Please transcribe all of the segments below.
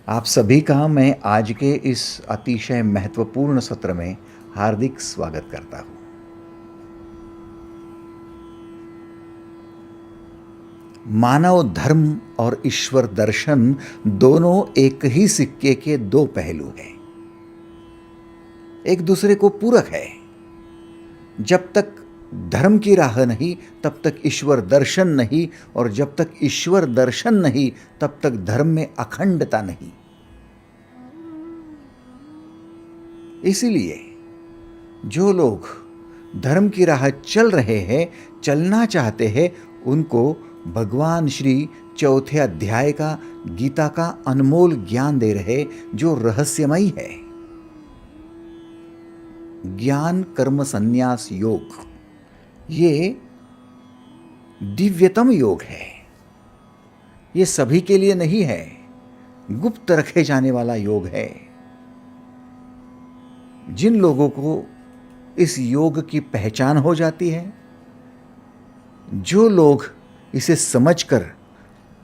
आप सभी का मैं आज के इस अतिशय महत्वपूर्ण सत्र में हार्दिक स्वागत करता हूँ। मानव धर्म और ईश्वर दर्शन दोनों एक ही सिक्के के दो पहलू हैं, एक दूसरे को पूरक है। जब तक धर्म की राह नहीं तब तक ईश्वर दर्शन नहीं, और जब तक ईश्वर दर्शन नहीं तब तक धर्म में अखंडता नहीं। इसीलिए जो लोग धर्म की राह चल रहे हैं, चलना चाहते हैं, उनको भगवान श्री चौथे अध्याय का गीता का अनमोल ज्ञान दे रहे, जो रहस्यमयी है। ज्ञान कर्म संन्यास योग, ये दिव्यतम योग है। ये सभी के लिए नहीं है, गुप्त रखे जाने वाला योग है। जिन लोगों को इस योग की पहचान हो जाती है, जो लोग इसे समझकर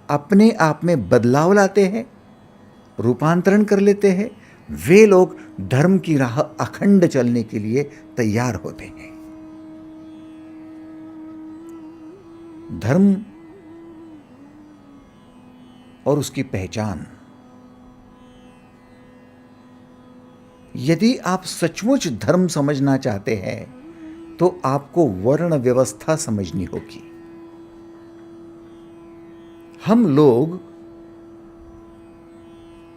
अपने आप में बदलाव लाते हैं, रूपांतरण कर लेते हैं, वे लोग धर्म की राह अखंड चलने के लिए तैयार होते हैं। धर्म और उसकी पहचान, यदि आप सचमुच धर्म समझना चाहते हैं तो आपको वर्ण व्यवस्था समझनी होगी। हम लोग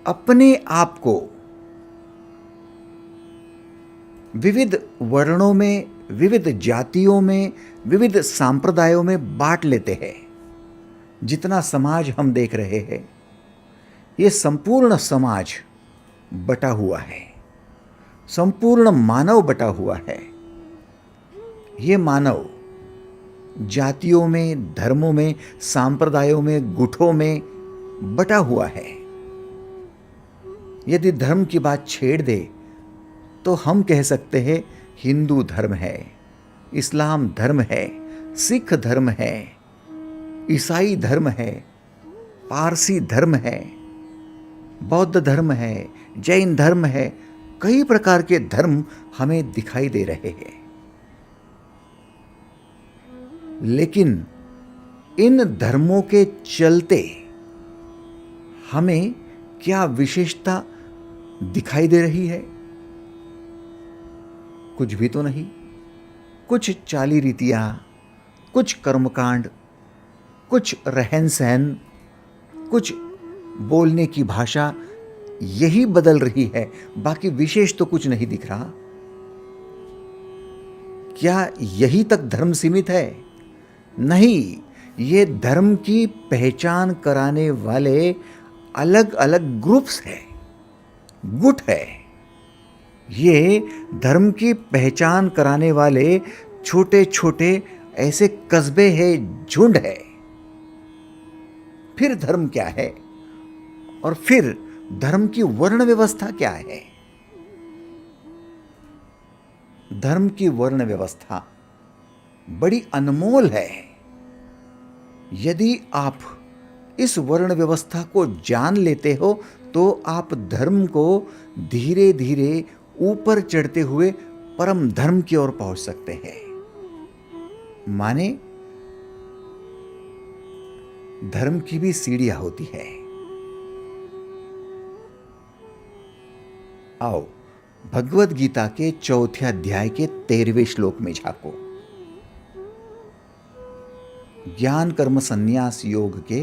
अपने आप को विविध वर्णों में, विविध जातियों में, विविध सांप्रदायों में बांट लेते हैं। जितना समाज हम देख रहे हैं, ये संपूर्ण समाज बटा हुआ है, संपूर्ण मानव बटा हुआ है। ये मानव जातियों में, धर्मों में, सांप्रदायों में, गुटों में बटा हुआ है। यदि धर्म की बात छेड़ दे तो हम कह सकते हैं हिंदू धर्म है, इस्लाम धर्म है, सिख धर्म है, ईसाई धर्म है, पारसी धर्म है, बौद्ध धर्म है, जैन धर्म है। कई प्रकार के धर्म हमें दिखाई दे रहे हैं, लेकिन इन धर्मों के चलते हमें क्या विशेषता दिखाई दे रही है? कुछ भी तो नहीं। कुछ चाली रीतियां, कुछ कर्मकांड, कुछ रहन सहन, कुछ बोलने की भाषा, यही बदल रही है। बाकी विशेष तो कुछ नहीं दिख रहा। क्या यही तक धर्म सीमित है? नहीं, ये धर्म की पहचान कराने वाले अलग अलग ग्रुप्स हैं, गुट है। ये धर्म की पहचान कराने वाले छोटे छोटे ऐसे कस्बे हैं, झुंड है। फिर धर्म क्या है? और फिर धर्म की वर्ण व्यवस्था क्या है? धर्म की वर्ण व्यवस्था बड़ी अनमोल है। यदि आप इस वर्ण व्यवस्था को जान लेते हो तो आप धर्म को धीरे धीरे ऊपर चढ़ते हुए परम धर्म की ओर पहुंच सकते हैं। माने धर्म की भी सीढ़ियां होती है। आओ भगवद गीता के चौथे अध्याय के 13वें श्लोक में झांको। ज्ञान कर्म संन्यास योग के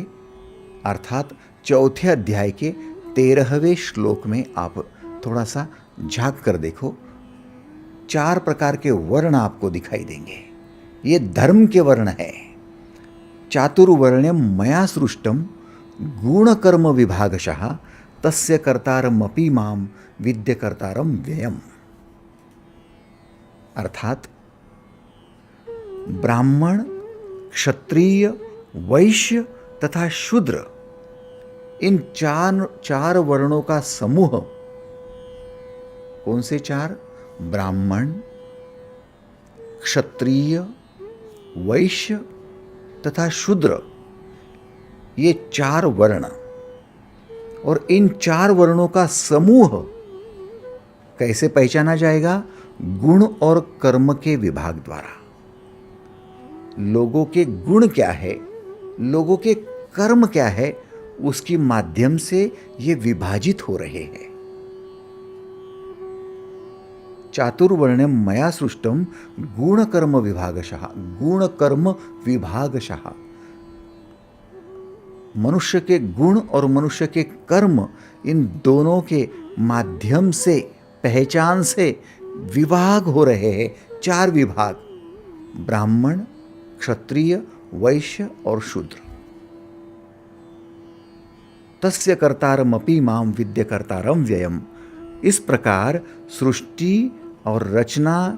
अर्थात चौथे अध्याय के 13वें श्लोक में आप थोड़ा सा झांक कर देखो। 4 प्रकार के वर्ण आपको दिखाई देंगे। ये धर्म के वर्ण है। चातुर्वर्ण्यम मया सृष्टम गुण कर्म विभागशः तस्य कर्तारमपि माम विद्य कर्तारम व्ययम। अर्थात ब्राह्मण, क्षत्रिय, वैश्य तथा शूद्र, इन चार वर्णों का समूह। कौन से 4? ब्राह्मण, क्षत्रिय, वैश्य तथा शूद्र, ये 4 वर्ण और इन 4 वर्णों का समूह कैसे पहचाना जाएगा? गुण और कर्म के विभाग द्वारा। लोगों के गुण क्या है, लोगों के कर्म क्या है, उसके माध्यम से ये विभाजित हो रहे हैं। चातुर्वर्ण्यम मया सृष्टम गुण कर्म विभागशः। गुण कर्म विभागशः। मनुष्य के गुण और मनुष्य के कर्म, इन दोनों के माध्यम से, पहचान से विभाग हो रहे हैं। 4 विभाग, ब्राह्मण, क्षत्रिय, वैश्य और शूद्र। तस्य कर्तारमपि माम विद्य कर्तारम व्ययम। इस प्रकार सृष्टि और रचना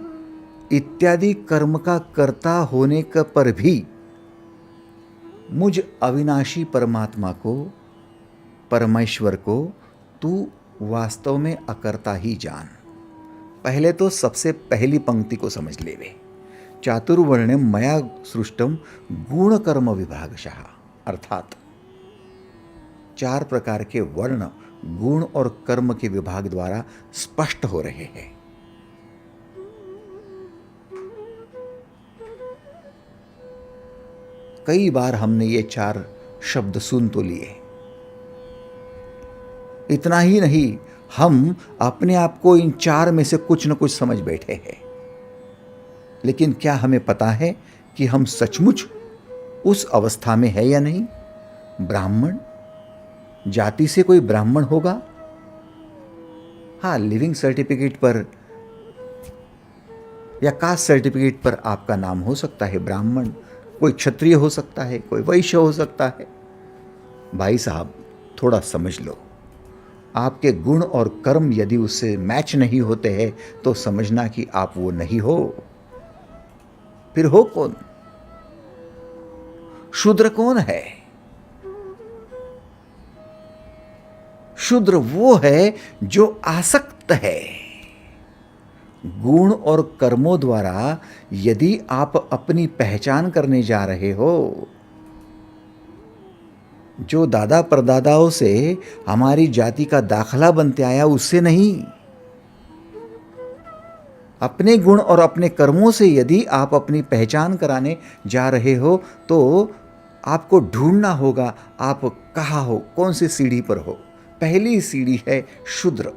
इत्यादि कर्म का कर्ता होने का पर भी मुझ अविनाशी परमात्मा को, परमेश्वर को तू वास्तव में अकर्ता ही जान। पहले तो सबसे पहली पंक्ति को समझ ले वे। चातुर्वर्ण्यम मया सृष्टम गुण कर्म विभागशः, अर्थात 4 प्रकार के वर्ण गुण और कर्म के विभाग द्वारा स्पष्ट हो रहे हैं। कई बार हमने ये 4 शब्द सुन तो लिए। इतना ही नहीं, हम अपने आप को इन 4 में से कुछ न कुछ समझ बैठे हैं। लेकिन क्या हमें पता है कि हम सचमुच उस अवस्था में है या नहीं? ब्राह्मण, जाति से कोई ब्राह्मण होगा? हाँ, लिविंग सर्टिफिकेट पर या कास्ट सर्टिफिकेट पर आपका नाम हो सकता है ब्राह्मण। कोई क्षत्रिय हो सकता है, कोई वैश्य हो सकता है। भाई साहब, थोड़ा समझ लो। आपके गुण और कर्म यदि उससे मैच नहीं होते हैं तो समझना कि आप वो नहीं हो। फिर हो कौन? शूद्र कौन है? शूद्र वो है जो आसक्त है। गुण और कर्मों द्वारा यदि आप अपनी पहचान करने जा रहे हो, जो दादा परदादाओं से हमारी जाति का दाखला बनते आया, उससे नहीं। अपने गुण और अपने कर्मों से यदि आप अपनी पहचान कराने जा रहे हो तो आपको ढूंढना होगा आप कहाँ हो, कौन सी सीढ़ी पर हो। पहली सीढ़ी है शूद्र।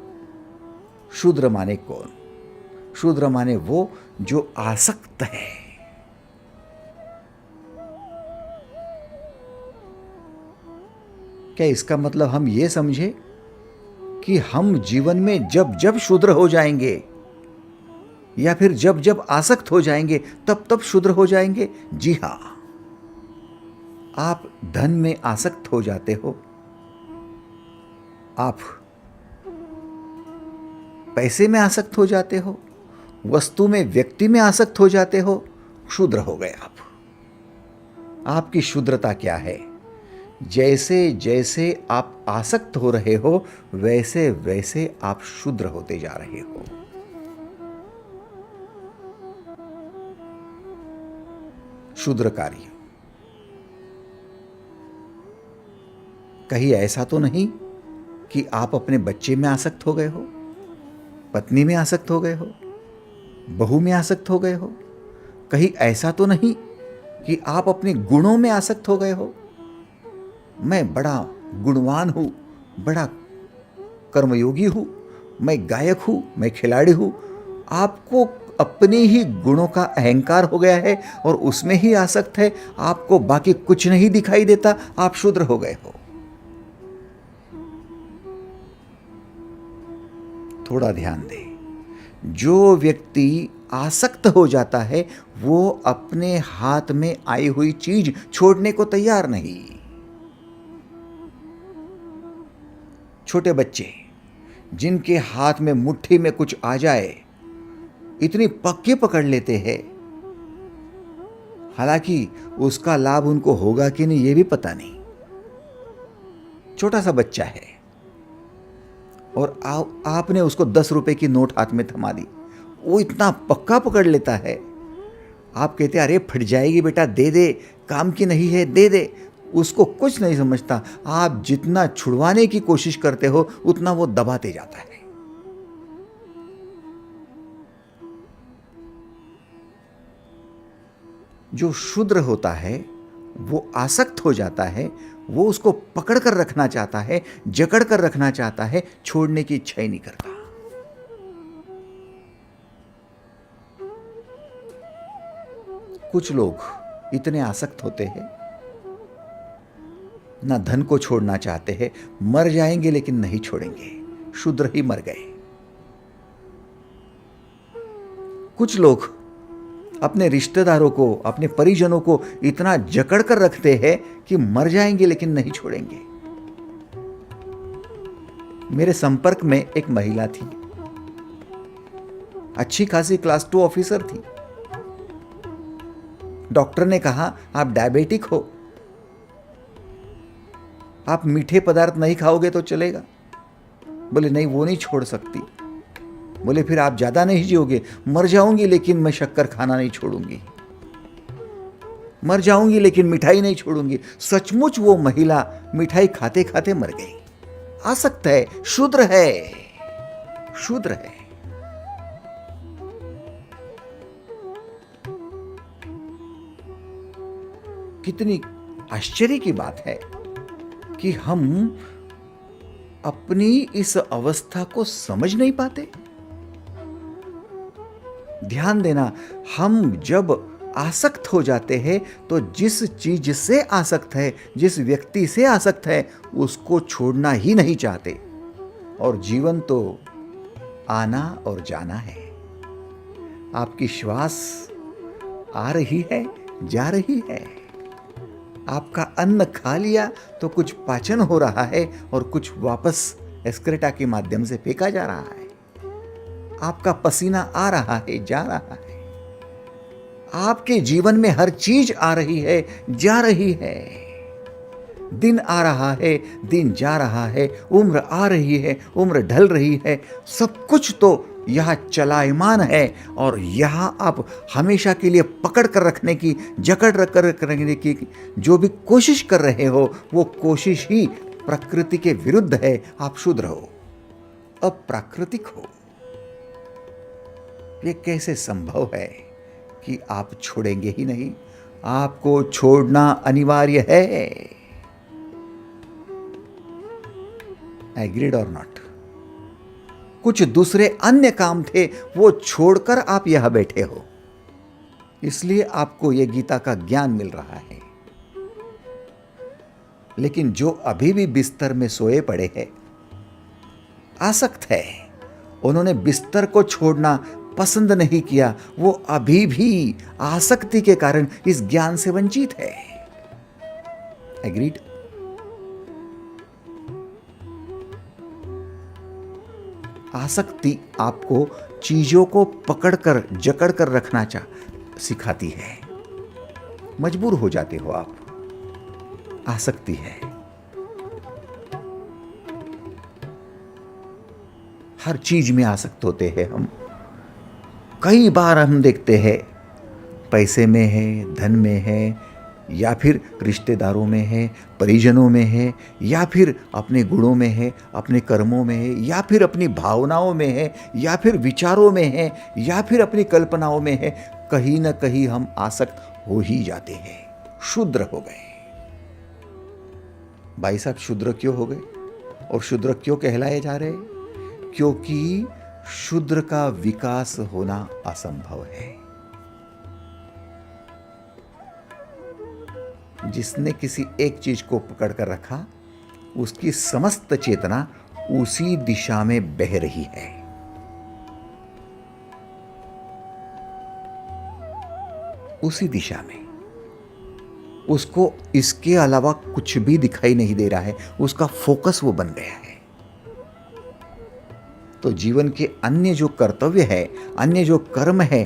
शूद्र माने कौन? शूद्र माने वो जो आसक्त है। क्या इसका मतलब हम ये समझे कि हम जीवन में जब जब शूद्र हो जाएंगे या फिर जब जब आसक्त हो जाएंगे तब तब शूद्र हो जाएंगे? जी हां, आप धन में आसक्त हो जाते हो, आप पैसे में आसक्त हो जाते हो, वस्तु में, व्यक्ति में आसक्त हो जाते हो, शूद्र हो गए आप। आपकी शूद्रता क्या है? जैसे जैसे आप आसक्त हो रहे हो वैसे वैसे आप शूद्र होते जा रहे हो। शूद्र कार्य कहीं ऐसा तो नहीं कि आप अपने बच्चे में आसक्त हो गए हो, पत्नी में आसक्त हो गए हो, बहू में आसक्त हो गए हो? कहीं ऐसा तो नहीं कि आप अपने गुणों में आसक्त हो गए हो? मैं बड़ा गुणवान हूं, बड़ा कर्मयोगी हूं, मैं गायक हूं, मैं खिलाड़ी हूं। आपको अपने ही गुणों का अहंकार हो गया है और उसमें ही आसक्त है, आपको बाकी कुछ नहीं दिखाई देता, आप शूद्र हो गए हो। थोड़ा ध्यान दें। जो व्यक्ति आसक्त हो जाता है वो अपने हाथ में आई हुई चीज छोड़ने को तैयार नहीं। छोटे बच्चे जिनके हाथ में मुट्ठी में कुछ आ जाए इतनी पक्के पकड़ लेते हैं, हालांकि उसका लाभ उनको होगा कि नहीं ये भी पता नहीं। छोटा सा बच्चा है और आपने उसको 10 रुपए की नोट हाथ में थमा दी, वो इतना पक्का पकड़ लेता है। आप कहते अरे फट जाएगी बेटा, दे दे, काम की नहीं है, दे दे। उसको कुछ नहीं समझता। आप जितना छुड़वाने की कोशिश करते हो उतना वो दबाते जाता है। जो शूद्र होता है वो आसक्त हो जाता है, वो उसको पकड़ कर रखना चाहता है, जकड़ कर रखना चाहता है, छोड़ने की इच्छा ही नहीं करता। कुछ लोग इतने आसक्त होते हैं, ना धन को छोड़ना चाहते हैं, मर जाएंगे लेकिन नहीं छोड़ेंगे, शूद्र ही मर गए। कुछ लोग अपने रिश्तेदारों को, अपने परिजनों को इतना जकड़ कर रखते हैं कि मर जाएंगे लेकिन नहीं छोड़ेंगे। मेरे संपर्क में एक महिला थी, अच्छी खासी क्लास 2 ऑफिसर थी। डॉक्टर ने कहा आप डायबिटिक हो, आप मीठे पदार्थ नहीं खाओगे तो चलेगा। बोले नहीं, वो नहीं छोड़ सकती। बोले फिर आप ज्यादा नहीं जियोगे। मर जाऊंगी लेकिन मैं शक्कर खाना नहीं छोड़ूंगी, मर जाऊंगी लेकिन मिठाई नहीं छोड़ूंगी। सचमुच वो महिला मिठाई खाते खाते मर गई। आसक्त है, शूद्र है, शूद्र है। कितनी आश्चर्य की बात है कि हम अपनी इस अवस्था को समझ नहीं पाते। ध्यान देना, हम जब आसक्त हो जाते हैं तो जिस चीज से आसक्त है, जिस व्यक्ति से आसक्त है, उसको छोड़ना ही नहीं चाहते। और जीवन तो आना और जाना है। आपकी श्वास आ रही है, जा रही है। आपका अन्न खा लिया तो कुछ पाचन हो रहा है और कुछ वापस एक्सक्रेटा के माध्यम से फेंका जा रहा है। आपका पसीना आ रहा है, जा रहा है। आपके जीवन में हर चीज आ रही है, जा रही है। दिन आ रहा है, दिन जा रहा है, उम्र आ रही है, उम्र ढल रही है। सब कुछ तो यह चलायमान है और यहां आप हमेशा के लिए पकड़ कर रखने की, जकड़ कर रखने की जो भी कोशिश कर रहे हो, वो कोशिश ही प्रकृति के विरुद्ध है। आप शूद्र हो, अप्राकृतिक हो। ये कैसे संभव है कि आप छोड़ेंगे ही नहीं? आपको छोड़ना अनिवार्य है। एग्रीड और नॉट? कुछ दूसरे अन्य काम थे, वो छोड़कर आप यहां बैठे हो, इसलिए आपको यह गीता का ज्ञान मिल रहा है। लेकिन जो अभी भी बिस्तर में सोए पड़े हैं, आसक्त है, उन्होंने बिस्तर को छोड़ना पसंद नहीं किया, वो अभी भी आसक्ति के कारण इस ज्ञान से वंचित है। एग्रीड? आसक्ति आपको चीजों को पकड़कर, जकड़कर रखना सिखाती है। मजबूर हो जाते हो आप। आसक्ति है। हर चीज में आसक्त होते हैं हम। कई बार हम देखते हैं, पैसे में है, धन में है, या फिर रिश्तेदारों में है, परिजनों में है, या फिर अपने गुणों में है, अपने कर्मों में है, या फिर अपनी भावनाओं में है, या फिर विचारों में है, या फिर अपनी कल्पनाओं में है। कहीं ना कहीं हम आसक्त हो ही जाते हैं। शूद्र हो गए। भाई साहब, शूद्र क्यों हो गए और शूद्र क्यों कहलाए जा रहे? क्योंकि शूद्र का विकास होना असंभव है। जिसने किसी एक चीज को पकड़ कर रखा, उसकी समस्त चेतना उसी दिशा में बह रही है। उसी दिशा में। उसको इसके अलावा कुछ भी दिखाई नहीं दे रहा है। उसका फोकस वो बन गया है। तो जीवन के अन्य जो कर्तव्य है, अन्य जो कर्म है,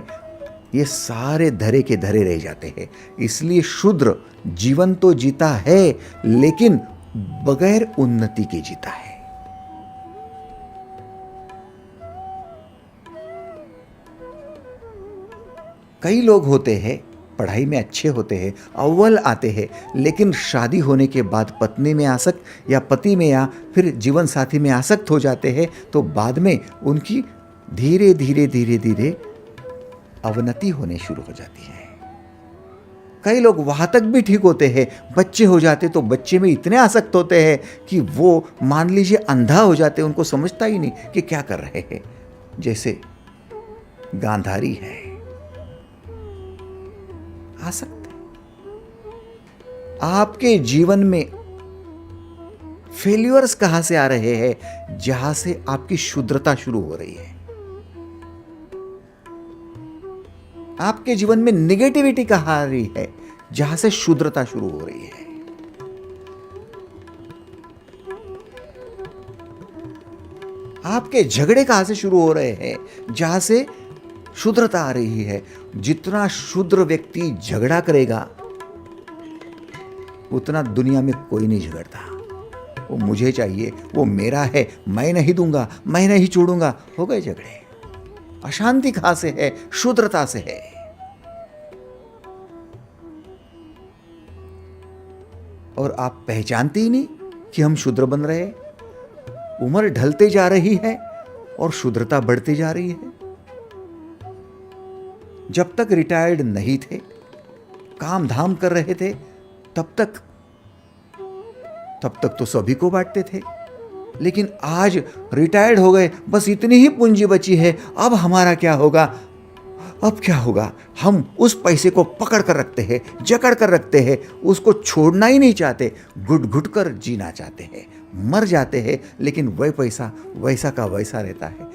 ये सारे धरे के धरे रह जाते हैं। इसलिए शूद्र जीवन तो जीता है, लेकिन बगैर उन्नति के जीता है। कई लोग होते हैं पढ़ाई में अच्छे होते हैं, अव्वल आते हैं, लेकिन शादी होने के बाद पत्नी में आसक्त या पति में या फिर जीवन साथी में आसक्त हो जाते हैं, तो बाद में उनकी धीरे धीरे धीरे धीरे अवनति होने शुरू हो जाती है। कई लोग वहां तक भी ठीक होते हैं, बच्चे हो जाते तो बच्चे में इतने आसक्त होते हैं कि वो मान लीजिए अंधा हो जाते, उनको समझता ही नहीं कि क्या कर रहे हैं। जैसे गांधारी है, आसक्त है। आपके जीवन में फेल्यूअर्स कहां से आ रहे हैं? जहां से आपकी शुद्रता शुरू हो रही है। आपके जीवन में नेगेटिविटी कहां आ रही है? जहां से शुद्रता शुरू हो रही है। आपके झगड़े कहां से शुरू हो रहे हैं? जहां से शुद्रता आ रही है। जितना शुद्र व्यक्ति झगड़ा करेगा, उतना दुनिया में कोई नहीं झगड़ता। वो मुझे चाहिए, वो मेरा है, मैं नहीं दूंगा, मैं नहीं छोड़ूंगा, हो गए झगड़े। अशांति कहां से है? शुद्रता से है। और आप पहचानते ही नहीं कि हम शुद्र बन रहे हैं। उम्र ढलते जा रही है और शुद्रता बढ़ती जा रही है। जब तक रिटायर्ड नहीं थे, काम धाम कर रहे थे, तब तक तो सभी को बांटते थे। लेकिन आज रिटायर्ड हो गए, बस इतनी ही पूंजी बची है, अब हमारा क्या होगा? अब क्या होगा? हम उस पैसे को पकड़ कर रखते हैं, जकड़ कर रखते हैं, उसको छोड़ना ही नहीं चाहते, घुट घुट कर जीना चाहते हैं, मर जाते हैं, लेकिन वह पैसा वैसा का वैसा रहता है।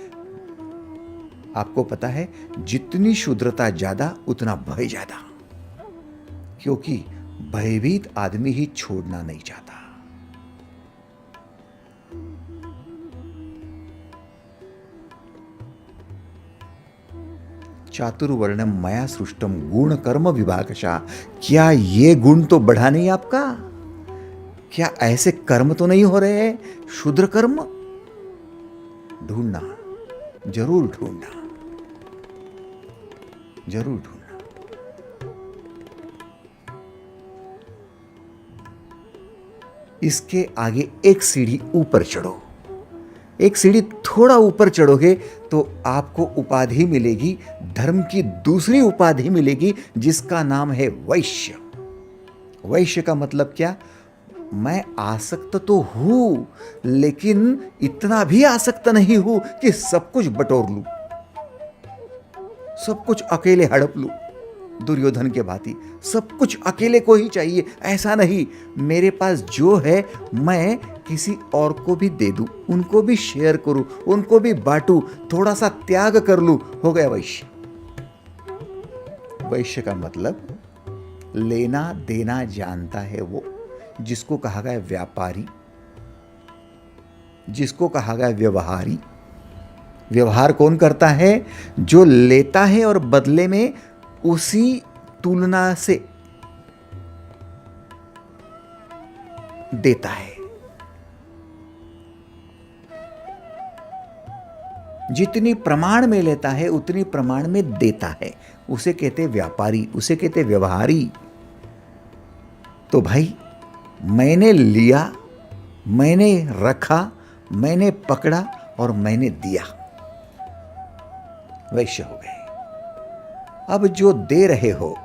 आपको पता है, जितनी शुद्रता ज्यादा उतना भय ज्यादा, क्योंकि भयभीत आदमी ही छोड़ना नहीं चाहता। चातुर्वर्णम मया सृष्टम गुण कर्म विभागशः। क्या ये गुण तो बढ़ा नहीं आपका? क्या ऐसे कर्म तो नहीं हो रहे हैं? शुद्र कर्म ढूंढना, जरूर ढूंढना, जरूर ढूंढना। इसके आगे एक सीढ़ी ऊपर चढ़ो। एक सीढ़ी थोड़ा ऊपर चढ़ोगे तो आपको उपाधि मिलेगी, धर्म की दूसरी उपाधि मिलेगी, जिसका नाम है वैश्य। वैश्य का मतलब क्या? मैं आसक्त तो हूं, लेकिन इतना भी आसक्त नहीं हूं कि सब कुछ बटोर लूं, सब कुछ अकेले हड़प लूं। दुर्योधन के भांति सब कुछ अकेले को ही चाहिए, ऐसा नहीं। मेरे पास जो है मैं किसी और को भी दे दूं, उनको भी शेयर करूं, उनको भी बांटूं, थोड़ा सा त्याग कर लूं। हो गया वैश्य। वैश्य का मतलब लेना देना जानता है वो, जिसको कहा गया व्यापारी, जिसको कहा गया व्यवहारी। व्यवहार कौन करता है? जो लेता है और बदले में उसी तुलना से देता है। जितनी प्रमाण में लेता है उतनी प्रमाण में देता है, उसे कहते व्यापारी, उसे कहते व्यवहारी। तो भाई, मैंने लिया, मैंने रखा, मैंने पकड़ा और मैंने दिया, वैश्य हो गए। अब जो दे रहे हो,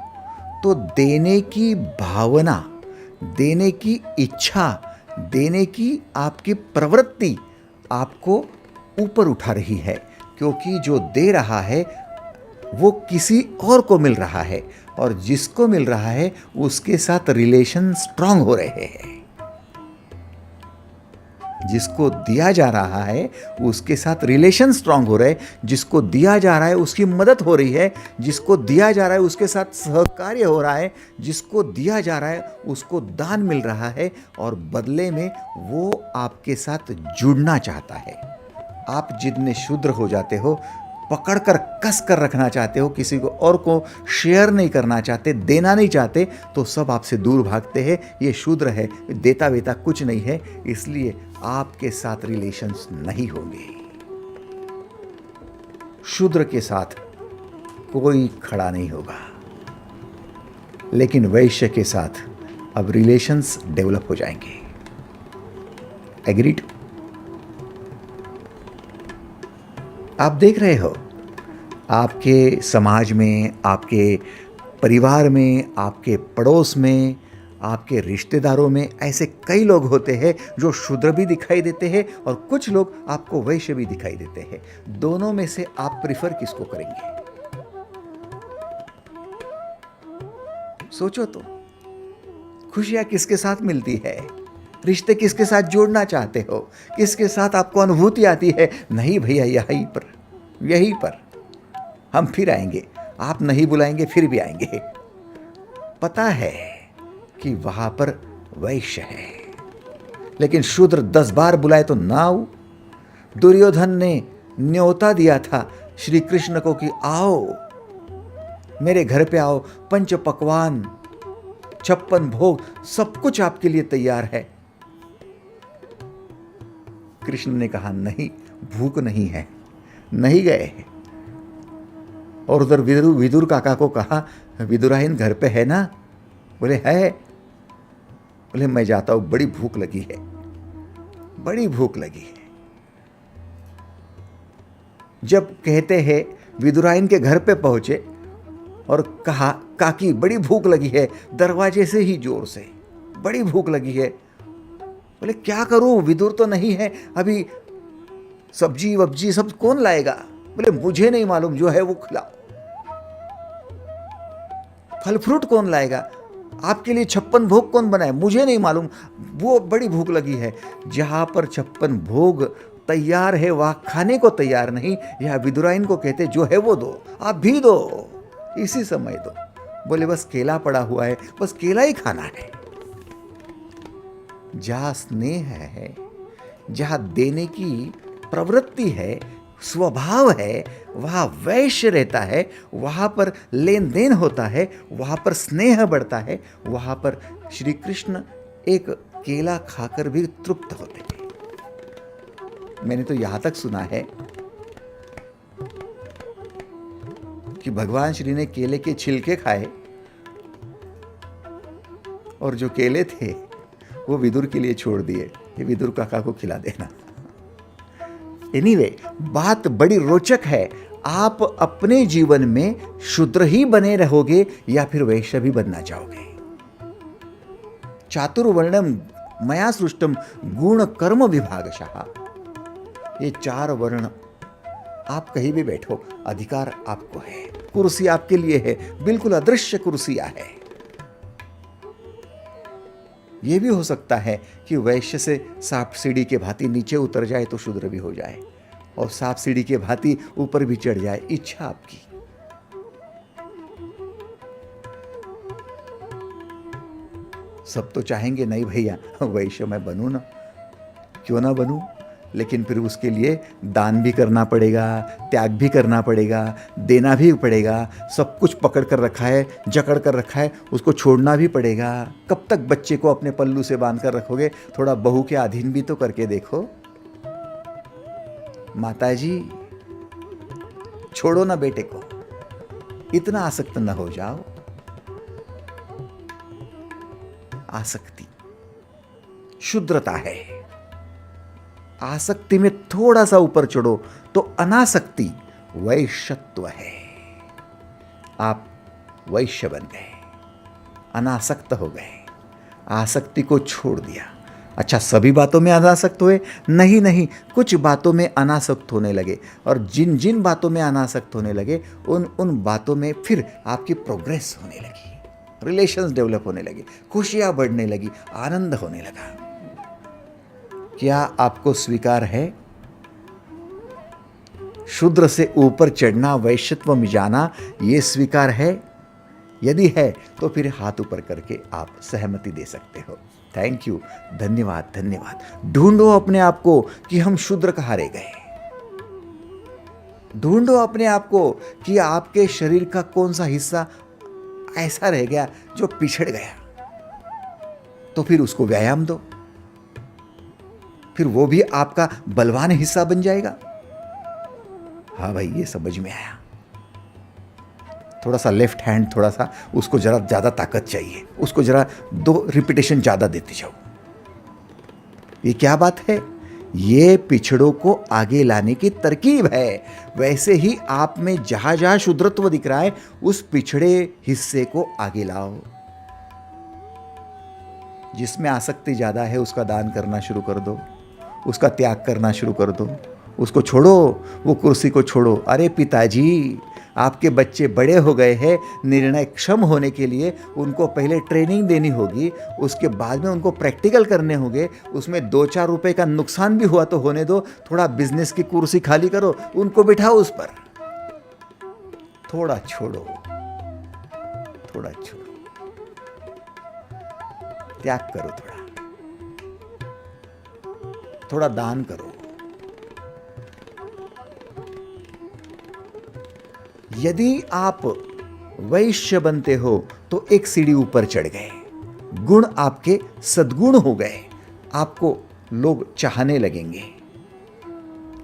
तो देने की भावना, देने की इच्छा, देने की आपकी प्रवृत्ति आपको ऊपर उठा रही है, क्योंकि जो दे रहा है वो किसी और को मिल रहा है, और जिसको मिल रहा है उसके साथ रिलेशन स्ट्रांग हो रहे हैं। जिसको दिया जा रहा है उसके साथ रिलेशन स्ट्रांग हो रहे हैं, जिसको दिया जा रहा है उसकी मदद हो रही है, जिसको दिया जा रहा है उसके साथ सहकार्य हो रहा है, जिसको दिया जा रहा है उसको दान मिल रहा है, और बदले में वो आपके साथ जुड़ना चाहता है। आप जितने शुद्र हो जाते हो, पकड़कर कस कर रखना चाहते हो, किसी को और को शेयर नहीं करना चाहते, देना नहीं चाहते, तो सब आपसे दूर भागते हैं। ये शूद्र है, देता वेता कुछ नहीं है, इसलिए आपके साथ रिलेशंस नहीं होंगे। शूद्र के साथ कोई खड़ा नहीं होगा। लेकिन वैश्य के साथ अब रिलेशंस डेवलप हो जाएंगे। एग्रीड? आप देख रहे हो आपके समाज में, आपके परिवार में, आपके पड़ोस में, आपके रिश्तेदारों में ऐसे कई लोग होते हैं जो शूद्र भी दिखाई देते हैं और कुछ लोग आपको वैश्य भी दिखाई देते हैं। दोनों में से आप प्रिफर किसको करेंगे? सोचो तो। खुशियां किसके साथ मिलती है? रिश्ते किसके साथ जोड़ना चाहते हो? किसके साथ आपको अनुभूति आती है? नहीं भैया, यहीं पर हम फिर आएंगे, आप नहीं बुलाएंगे फिर भी आएंगे। पता है कि वहां पर वैश्य है, लेकिन शूद्र 10 बार बुलाए तो ना आऊं। दुर्योधन ने न्योता दिया था श्री कृष्ण को कि आओ मेरे घर पे आओ, पंच पकवान, 56 भोग, सब कुछ आपके लिए तैयार है। कृष्ण ने कहा नहीं, भूख नहीं है, नहीं गए। और उधर विदुर काका को कहा, विदुरायन घर पे है ना? बोले है। बोले मैं जाता हूं, बड़ी भूख लगी है, बड़ी भूख लगी है। जब कहते हैं विदुरायन के घर पे पहुंचे और कहा काकी बड़ी भूख लगी है, दरवाजे से ही जोर से, बड़ी भूख लगी है। बोले क्या करूं, विदुर तो नहीं है, अभी सब्जी वब्जी सब कौन लाएगा? बोले मुझे नहीं मालूम, जो है वो खिलाओ। फल फ्रूट कौन लाएगा? आपके लिए 56 भोग कौन बनाए? मुझे नहीं मालूम, वो बड़ी भूख लगी है। जहां पर 56 भोग तैयार है वहां खाने को तैयार नहीं, यह विदुरायन को कहते जो है वो दो, आप भी दो, इसी समय दो। बोले बस केला पड़ा हुआ है, बस केला ही खाना है। जहां स्नेह है, जहां देने की प्रवृत्ति है, स्वभाव है, वहां वैश्य रहता है, वहां पर लेन देन होता है, वहां पर स्नेह बढ़ता है, वहां पर श्री कृष्ण एक केला खाकर भी तृप्त होते हैं। मैंने तो यहां तक सुना है कि भगवान श्री ने केले के छिलके खाए और जो केले थे वो विदुर के लिए छोड़ दिए, ये विदुर काका को खिला देना। एनीवे, बात बड़ी रोचक है। आप अपने जीवन में शूद्र ही बने रहोगे या फिर वैश्य भी बनना चाहोगे? चातुर्वर्णम मया सृष्टम गुण कर्म विभागशः, ये 4 वर्ण, आप कहीं भी बैठो, अधिकार आपको है। कुर्सी आपके लिए है, बिल्कुल अदृश्य कुर्सियां है। यह भी हो सकता है कि वैश्य से सांप सीढ़ी के भांति नीचे उतर जाए तो शूद्र भी हो जाए, और सांप सीढ़ी के भांति ऊपर भी चढ़ जाए, इच्छा आपकी। सब तो चाहेंगे नहीं भैया वैश्य मैं बनूं ना, क्यों ना बनूं, लेकिन फिर उसके लिए दान भी करना पड़ेगा, त्याग भी करना पड़ेगा, देना भी पड़ेगा। सब कुछ पकड़ कर रखा है, जकड़ कर रखा है, उसको छोड़ना भी पड़ेगा। कब तक बच्चे को अपने पल्लू से बांध कर रखोगे? थोड़ा बहू के अधीन भी तो करके देखो। माताजी छोड़ो ना बेटे को, इतना आसक्त न हो जाओ। आसक्ति शुद्रता है, आसक्ति में थोड़ा सा ऊपर चढ़ो तो अनासक्ति वैश्यत्व है। आप वैश्य बन गए, अनासक्त हो गए, आसक्ति को छोड़ दिया। अच्छा, सभी बातों में अनासक्त हुए? नहीं नहीं, कुछ बातों में अनासक्त होने लगे, और जिन जिन बातों में अनासक्त होने लगे उन बातों में फिर आपकी प्रोग्रेस होने लगी, रिलेशंस डेवलप होने लगे, खुशियां बढ़ने लगी, आनंद होने लगा। क्या आपको स्वीकार है? शूद्र से ऊपर चढ़ना, वैश्यत्व में जाना, यह स्वीकार है? यदि है तो फिर हाथ ऊपर करके आप सहमति दे सकते हो। थैंक यू, धन्यवाद धन्यवाद। ढूंढो अपने आप को कि हम शूद्र कहाँ रह गए। ढूंढो अपने आप को कि आपके शरीर का कौन सा हिस्सा ऐसा रह गया जो पिछड़ गया, तो फिर उसको व्यायाम दो, फिर वो भी आपका बलवान हिस्सा बन जाएगा। हाँ भाई, ये समझ में आया। थोड़ा सा लेफ्ट हैंड, थोड़ा सा उसको ज़रा ज़्यादा ताकत चाहिए, उसको ज़रा 2 रिपीटेशन ज़्यादा देते जाओ। ये क्या बात है? ये पिछड़ों को आगे लाने की तरकीब है। वैसे ही आप में जहां जहां शुद्रत्व दिख रहा है, उस पिछड़े हिस्से को आगे लाओ। जिसमें आसक्ति ज्यादा है उसका दान करना शुरू कर दो, उसका त्याग करना शुरू कर दो, उसको छोड़ो, वो कुर्सी को छोड़ो। अरे पिताजी, आपके बच्चे बड़े हो गए हैं, निर्णय क्षम होने के लिए उनको पहले ट्रेनिंग देनी होगी, उसके बाद में उनको प्रैक्टिकल करने होंगे। उसमें 2-4 रुपए का नुकसान भी हुआ तो होने दो, थोड़ा बिजनेस की कुर्सी खाली करो, उनको बिठाओ उस पर। थोड़ा छोड़ो, थोड़ा छोड़ो, त्याग करो, थोड़ा दान करो। यदि आप वैश्य बनते हो तो एक सीढ़ी ऊपर चढ़ गए, गुण आपके सद्गुण हो गए, आपको लोग चाहने लगेंगे,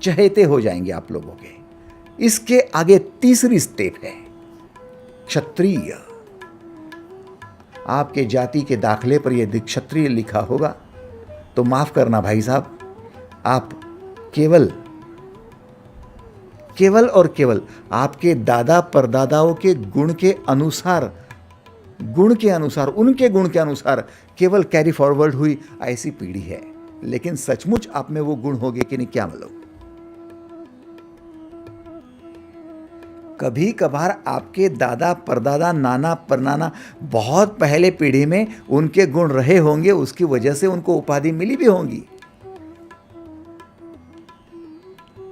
चहेते हो जाएंगे आप लोगों के। इसके आगे तीसरी स्टेप है क्षत्रिय। आपके जाति के दाखले पर यदि क्षत्रिय लिखा होगा तो माफ करना भाई साहब, आप केवल और केवल आपके दादा परदादाओं के गुण के अनुसार, उनके गुण के अनुसार केवल कैरी फॉरवर्ड हुई ऐसी पीढ़ी है। लेकिन सचमुच आप में वो गुण होंगे कि नहीं, क्या मालूम। कभी कभार आपके दादा परदादा, नाना परनाना बहुत पहले पीढ़ी में उनके गुण रहे होंगे, उसकी वजह से उनको उपाधि मिली भी होंगी।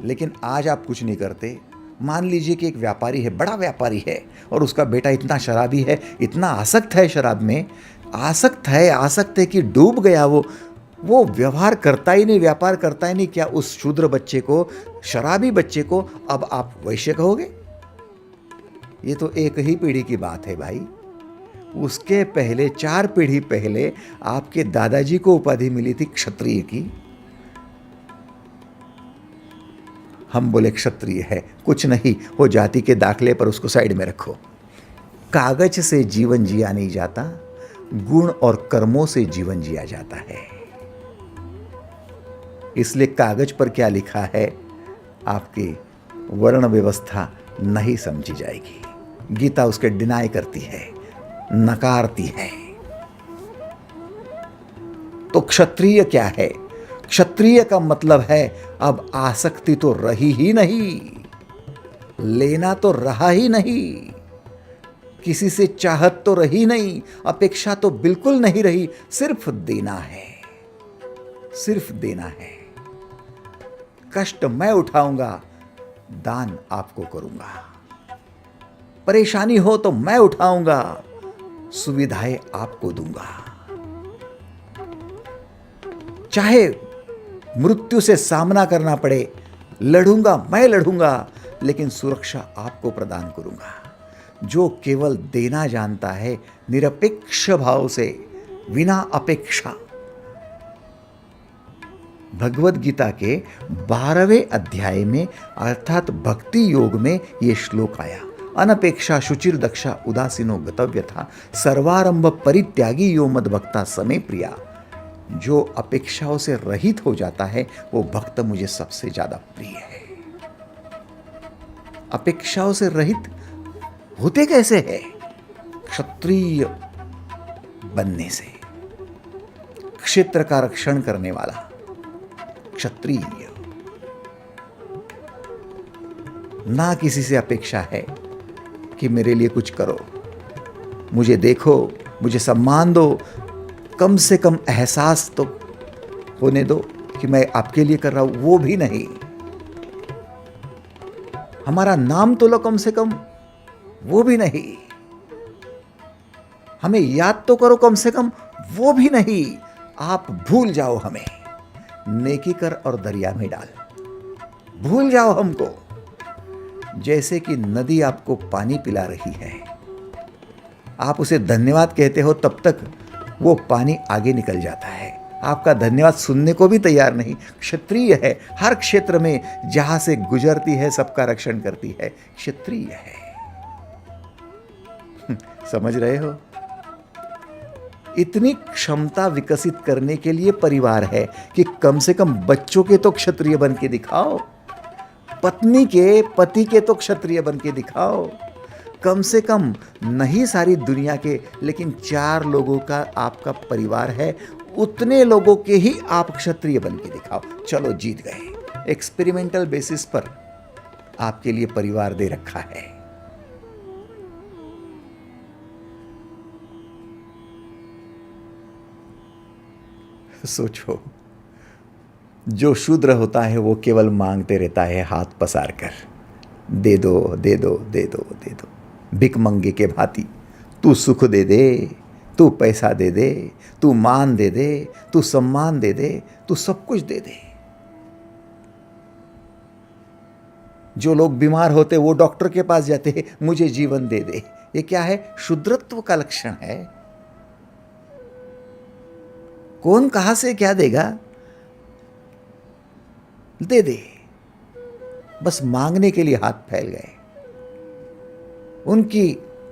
लेकिन आज आप कुछ नहीं करते। मान लीजिए कि एक व्यापारी है, बड़ा व्यापारी है, और उसका बेटा इतना शराबी है, इतना आसक्त है शराब में, आसक्त है कि डूब गया। वो व्यवहार करता ही नहीं, व्यापार करता ही नहीं। क्या उस शूद्र बच्चे को, शराबी बच्चे को अब आप वैश्य कहोगे? ये तो एक ही पीढ़ी की बात है भाई। उसके पहले 4 पीढ़ी पहले आपके दादाजी को उपाधि मिली थी क्षत्रिय की। हम बोले क्षत्रिय है, कुछ नहीं, वो जाति के दाखले पर उसको साइड में रखो। कागज से जीवन जिया नहीं जाता, गुण और कर्मों से जीवन जिया जाता है। इसलिए कागज पर क्या लिखा है, आपकी वर्ण व्यवस्था नहीं समझी जाएगी। गीता उसके डिनाई करती है, नकारती है। तो क्षत्रिय क्या है? क्षत्रिय का मतलब है अब आसक्ति तो रही ही नहीं, लेना तो रहा ही नहीं, किसी से चाहत तो रही नहीं, अपेक्षा तो बिल्कुल नहीं रही, सिर्फ देना है, सिर्फ देना है। कष्ट मैं उठाऊंगा, दान आपको करूंगा। परेशानी हो तो मैं उठाऊंगा, सुविधाएं आपको दूंगा। चाहे मृत्यु से सामना करना पड़े, लड़ूंगा, मैं लड़ूंगा, लेकिन सुरक्षा आपको प्रदान करूंगा। जो केवल देना जानता है, निरपेक्ष भाव से, बिना अपेक्षा। भगवद गीता के 12वें अध्याय में अर्थात भक्ति योग में यह श्लोक आया। अनपेक्षा शुचिर दक्षा उदासीनो गतव्य था, सर्वारंभ परित्यागी यो मद भक्ता समे प्रिया। जो अपेक्षाओं से रहित हो जाता है वो भक्त मुझे सबसे ज्यादा प्रिय है। अपेक्षाओं से रहित होते कैसे है? क्षत्रिय बनने से। क्षेत्र का रक्षण करने वाला क्षत्रिय। ना किसी से अपेक्षा है कि मेरे लिए कुछ करो, मुझे देखो, मुझे सम्मान दो, कम से कम एहसास तो होने दो कि मैं आपके लिए कर रहा हूं, वो भी नहीं। हमारा नाम तो लो कम से कम, वो भी नहीं। हमें याद तो करो कम से कम, वो भी नहीं। आप भूल जाओ हमें, नेकी कर और दरिया में डाल, भूल जाओ हमको। जैसे कि नदी आपको पानी पिला रही है, आप उसे धन्यवाद कहते हो, तब तक वो पानी आगे निकल जाता है, आपका धन्यवाद सुनने को भी तैयार नहीं। क्षत्रिय है, हर क्षेत्र में जहां से गुजरती है सबका रक्षण करती है, क्षत्रिय है। समझ रहे हो? इतनी क्षमता विकसित करने के लिए परिवार है कि कम से कम बच्चों के तो क्षत्रिय बन के दिखाओ, पत्नी के पति के तो क्षत्रिय बन के दिखाओ, कम से कम नहीं सारी दुनिया के, लेकिन 4 लोगों का आपका परिवार है, उतने लोगों के ही आप क्षत्रिय बन के दिखाओ। चलो जीत गए। एक्सपेरिमेंटल बेसिस पर आपके लिए परिवार दे रखा है। सोचो, जो शूद्र होता है वो केवल मांगते रहता है हाथ पसार कर, दे दो दे दो दे दो दे दो, भिखमंगे के भांति। तू सुख दे दे, तू पैसा दे दे, तू मान दे दे, तू सम्मान दे दे, तू सब कुछ दे दे। जो लोग बीमार होते वो डॉक्टर के पास जाते, मुझे जीवन दे दे। ये क्या है? शूद्रत्व का लक्षण है। कौन कहां से क्या देगा? दे दे, बस मांगने के लिए हाथ फैल गए। उनकी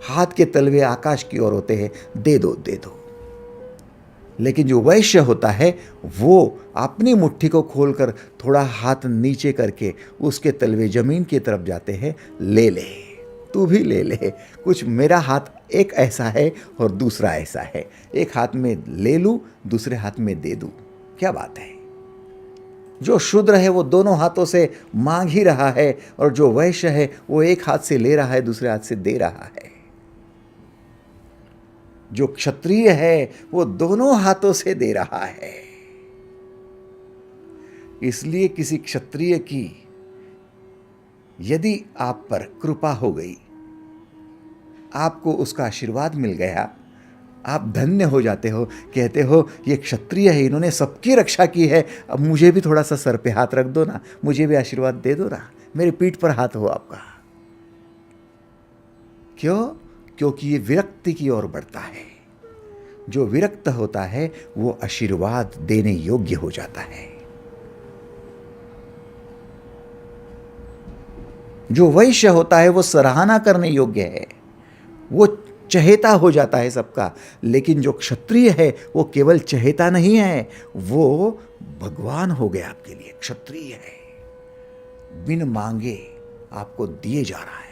हाथ के तलवे आकाश की ओर होते हैं, दे दो दे दो। लेकिन जो वैश्य होता है वो अपनी मुट्ठी को खोलकर थोड़ा हाथ नीचे करके उसके तलवे जमीन की तरफ जाते हैं, ले ले, तू भी ले ले। कुछ मेरा हाथ एक ऐसा है और दूसरा ऐसा है, एक हाथ में ले लूं, दूसरे हाथ में दे दूं। क्या बात है? जो शूद्र है वो दोनों हाथों से मांग ही रहा है, और जो वैश्य है वो एक हाथ से ले रहा है, दूसरे हाथ से दे रहा है। जो क्षत्रिय है वो दोनों हाथों से दे रहा है। इसलिए किसी क्षत्रिय की यदि आप पर कृपा हो गई, आपको उसका आशीर्वाद मिल गया, आप धन्य हो जाते हो, कहते हो ये क्षत्रिय है, इन्होंने सबकी रक्षा की है, अब मुझे भी थोड़ा सा सर पे हाथ रख दो ना, मुझे भी आशीर्वाद दे दो ना, मेरे पीठ पर हाथ हो आपका। क्यों? क्योंकि ये विरक्ति की ओर बढ़ता है। जो विरक्त होता है वो आशीर्वाद देने योग्य हो जाता है। जो वैश्य होता है वो सराहना करने योग्य है, वो चहेता हो जाता है सबका। लेकिन जो क्षत्रिय है वो केवल चहेता नहीं है, वो भगवान हो गया आपके लिए। क्षत्रिय है, बिन मांगे आपको दिए जा रहा है।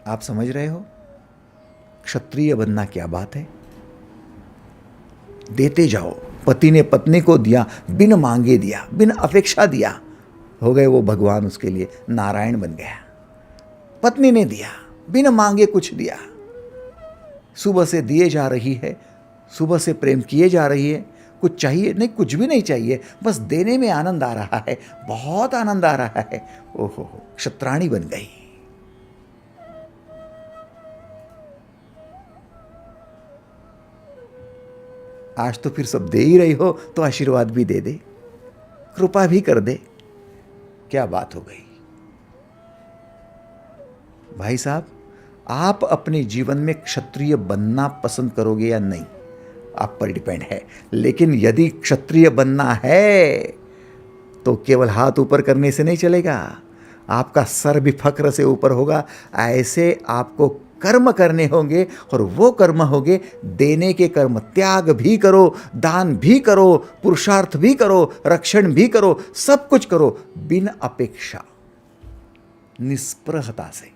आप समझ रहे हो? क्षत्रिय बनना क्या बात है? देते जाओ। पति ने पत्नी को दिया, बिन मांगे दिया, बिन अपेक्षा दिया, हो गए वो भगवान उसके लिए, नारायण बन गया। पत्नी ने दिया, बिन मांगे कुछ दिया, सुबह से दिए जा रही है, सुबह से प्रेम किए जा रही है, कुछ चाहिए नहीं, कुछ भी नहीं चाहिए, बस देने में आनंद आ रहा है, बहुत आनंद आ रहा है। ओहो, क्षत्राणी बन गई। आज तो फिर सब दे ही रही हो तो आशीर्वाद भी दे दे, कृपा भी कर दे। क्या बात हो गई भाई साहब? आप अपने जीवन में क्षत्रिय बनना पसंद करोगे या नहीं, आप पर डिपेंड है। लेकिन यदि क्षत्रिय बनना है तो केवल हाथ ऊपर करने से नहीं चलेगा, आपका सर भी फक्र से ऊपर होगा। ऐसे आपको कर्म करने होंगे, और वो कर्म होंगे देने के कर्म। त्याग भी करो, दान भी करो, पुरुषार्थ भी करो, रक्षण भी करो, सब कुछ करो बिन अपेक्षा, निष्प्रहता से।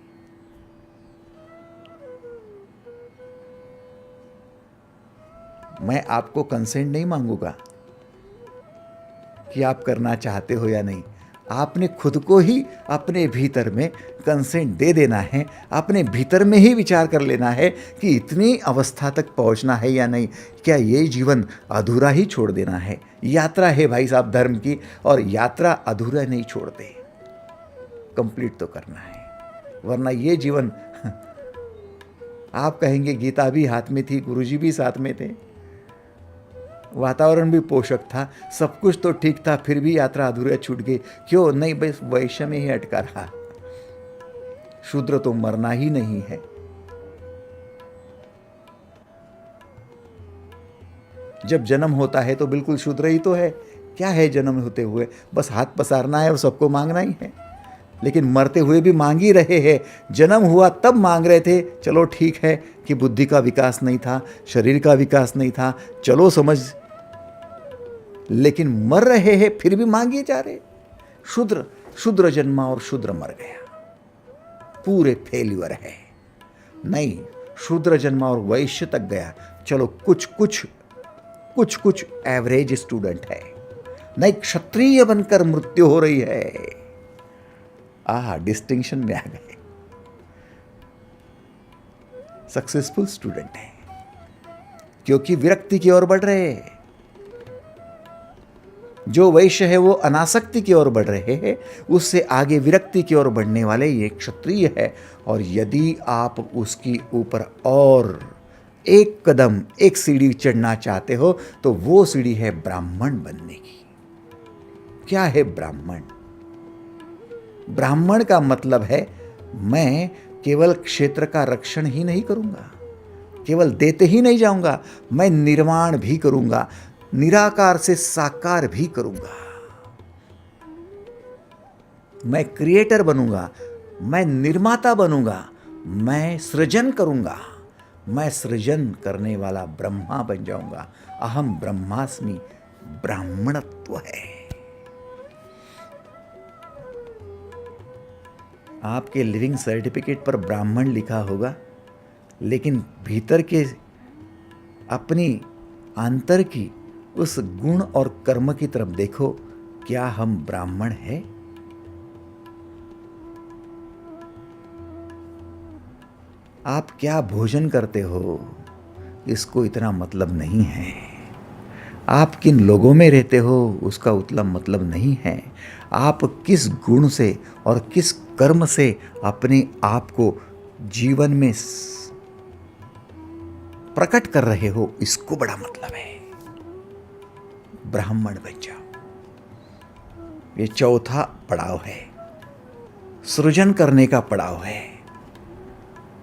मैं आपको कंसेंट नहीं मांगूंगा कि आप करना चाहते हो या नहीं। आपने खुद को ही अपने भीतर में कंसेंट दे देना है, अपने भीतर में ही विचार कर लेना है कि इतनी अवस्था तक पहुंचना है या नहीं। क्या ये जीवन अधूरा ही छोड़ देना है? यात्रा है भाई साहब धर्म की, और यात्रा अधूरा नहीं छोड़ते, कंप्लीट तो करना है, वरना ये जीवन आप कहेंगे गीता भी हाथ में थी, गुरुजी भी साथ में थे, वातावरण भी पोषक था, सब कुछ तो ठीक था, फिर भी यात्रा अधूरा छूट गई। क्यों? नहीं, बस वैश्य में ही अटका रहा। शूद्र तो मरना ही नहीं है। जब जन्म होता है तो बिल्कुल शूद्र ही तो है। क्या है जन्म होते हुए? बस हाथ पसारना है और सबको मांगना ही है। लेकिन मरते हुए भी मांग ही रहे हैं। जन्म हुआ तब मांग रहे थे, चलो ठीक है कि बुद्धि का विकास नहीं था, शरीर का विकास नहीं था, चलो समझ, लेकिन मर रहे हैं फिर भी मांगे जा रहे। शूद्र शूद्र जन्मा और शूद्र मर गया, पूरे फेल्यूर है। नहीं, शूद्र जन्मा और वैश्य तक गया, चलो कुछ कुछ कुछ कुछ एवरेज स्टूडेंट है। नहीं, क्षत्रिय बनकर मृत्यु हो रही है। डिस्टिंक्शन में आ गए, सक्सेसफुल स्टूडेंट है, क्योंकि विरक्ति की ओर बढ़ रहे हैं। जो वैश्य है वो अनासक्ति की ओर बढ़ रहे हैं, उससे आगे विरक्ति की ओर बढ़ने वाले ये क्षत्रिय है। और यदि आप उसकी ऊपर और एक कदम, एक सीढ़ी चढ़ना चाहते हो तो वो सीढ़ी है ब्राह्मण बनने की। क्या है ब्राह्मण? ब्राह्मण का मतलब है मैं केवल क्षेत्र का रक्षण ही नहीं करूंगा, केवल देते ही नहीं जाऊंगा, मैं निर्माण भी करूंगा, निराकार से साकार भी करूंगा। मैं क्रिएटर बनूंगा, मैं निर्माता बनूंगा, मैं सृजन करूंगा, मैं सृजन करने वाला ब्रह्मा बन जाऊंगा। अहम ब्रह्मास्मि, ब्राह्मणत्व है। आपके लिविंग सर्टिफिकेट पर ब्राह्मण लिखा होगा, लेकिन भीतर के अपनी आंतर की उस गुण और कर्म की तरफ देखो, क्या हम ब्राह्मण हैं? आप क्या भोजन करते हो इसको इतना मतलब नहीं है। आप किन लोगों में रहते हो उसका उतना मतलब नहीं है। आप किस गुण से और किस कर्म से अपने आप को जीवन में प्रकट कर रहे हो, इसको बड़ा मतलब है। ब्राह्मण बन जाओ, ये चौथा पड़ाव है। सृजन करने का पड़ाव है,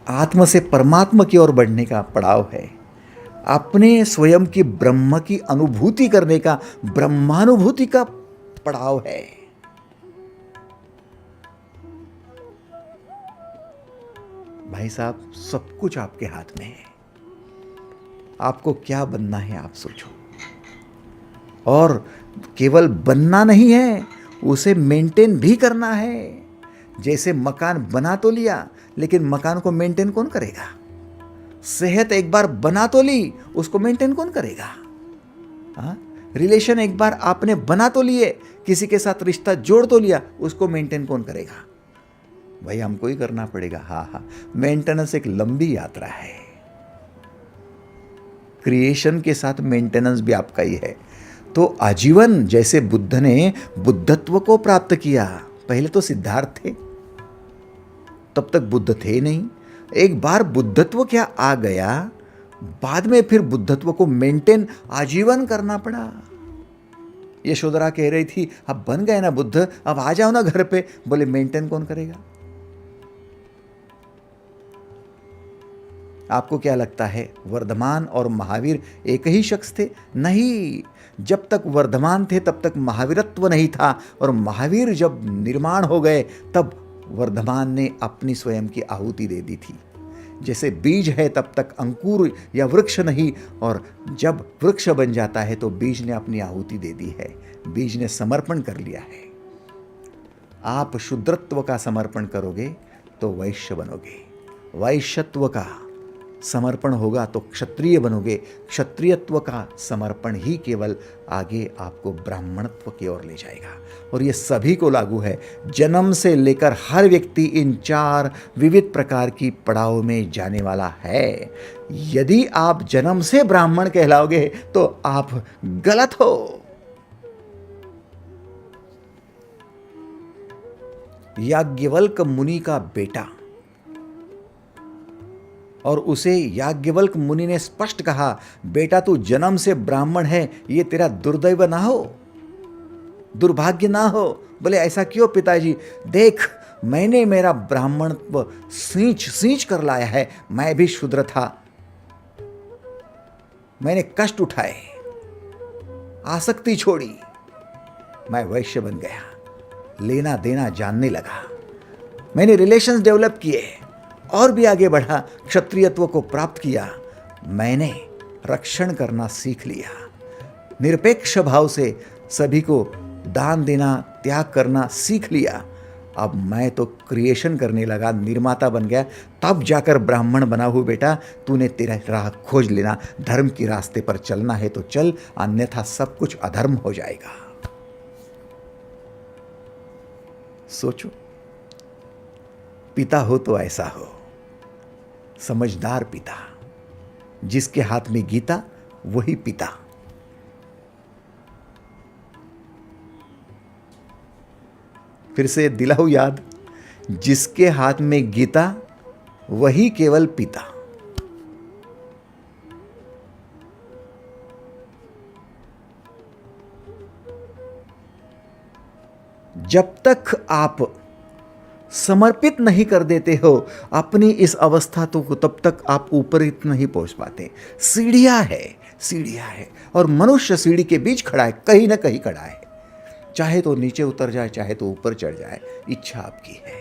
आत्म से परमात्मा की ओर बढ़ने का पड़ाव है, अपने स्वयं की ब्रह्म की अनुभूति करने का, ब्रह्मानुभूति का पड़ाव है। भाई साहब, सब कुछ आपके हाथ में है। आपको क्या बनना है आप सोचो। और केवल बनना नहीं है, उसे मेंटेन भी करना है। जैसे मकान बना तो लिया, लेकिन मकान को मेंटेन कौन करेगा? सेहत एक बार बना तो ली, उसको मेंटेन कौन करेगा? रिलेशन एक बार आपने बना तो लिए, किसी के साथ रिश्ता जोड़ तो लिया, उसको मेंटेन कौन करेगा? भाई हमको ही करना पड़ेगा। हाँ, मेंटेनेंस एक लंबी यात्रा है। क्रिएशन के साथ मेंटेनेंस भी आपका ही है। तो आजीवन, जैसे बुद्ध ने बुद्धत्व को प्राप्त किया, पहले तो सिद्धार्थ थे, तब तक बुद्ध थे नहीं। एक बार बुद्धत्व क्या आ गया, बाद में फिर बुद्धत्व को मेंटेन आजीवन करना पड़ा। यशोधरा कह रही थी, अब बन गए ना बुद्ध, अब आ जाओ ना घर पे। बोले मेंटेन कौन करेगा? आपको क्या लगता है वर्धमान और महावीर एक ही शख्स थे? नहीं, जब तक वर्धमान थे तब तक महावीरत्व नहीं था, और महावीर जब निर्माण हो गए तब वर्धमान ने अपनी स्वयं की आहुति दे दी थी। जैसे बीज है तब तक अंकुर या वृक्ष नहीं, और जब वृक्ष बन जाता है तो बीज ने अपनी आहुति दे दी है, बीज ने समर्पण कर लिया है। आप शूद्रत्व का समर्पण करोगे तो वैश्य बनोगे, वैश्यत्व का समर्पण होगा तो क्षत्रिय बनोगे, क्षत्रियत्व का समर्पण ही केवल आगे आपको ब्राह्मणत्व की ओर ले जाएगा। और ये सभी को लागू है। जन्म से लेकर हर व्यक्ति इन 4 विविध प्रकार की पड़ाव में जाने वाला है। यदि आप जन्म से ब्राह्मण कहलाओगे तो आप गलत हो। याज्ञवल्क मुनि का बेटा, और उसे याज्ञवल्क मुनि ने स्पष्ट कहा, बेटा तू जन्म से ब्राह्मण है, ये तेरा दुर्दैव ना हो, दुर्भाग्य ना हो। बोले ऐसा क्यों पिताजी? देख, मैंने मेरा ब्राह्मणत्व सींच सींच कर लाया है। मैं भी शूद्र था, मैंने कष्ट उठाए, आसक्ति छोड़ी, मैं वैश्य बन गया, लेना देना जानने लगा, मैंने रिलेशंस डेवलप किए और भी आगे बढ़ा, क्षत्रियत्व को प्राप्त किया, मैंने रक्षण करना सीख लिया, निरपेक्ष भाव से सभी को दान देना, त्याग करना सीख लिया। अब मैं तो क्रिएशन करने लगा, निर्माता बन गया। तब जाकर ब्राह्मण बना हूँ बेटा, तूने तेरा राह खोज लेना, धर्म के रास्ते पर चलना है तो चल, अन्यथा सब कुछ अधर्म हो जाएगा। सोचो, पिता हो तो ऐसा हो, समझदार पिता, जिसके हाथ में गीता वही पिता। फिर से दिलाओ याद, जिसके हाथ में गीता वही केवल पिता। जब तक आप समर्पित नहीं कर देते हो अपनी इस अवस्था तो, तब तक आप ऊपर नहीं पहुंच पाते। सीढ़ियां है और मनुष्य सीढ़ी के बीच खड़ा है, कहीं ना कहीं खड़ा है। चाहे तो नीचे उतर जाए, चाहे तो ऊपर चढ़ जाए, इच्छा आपकी है।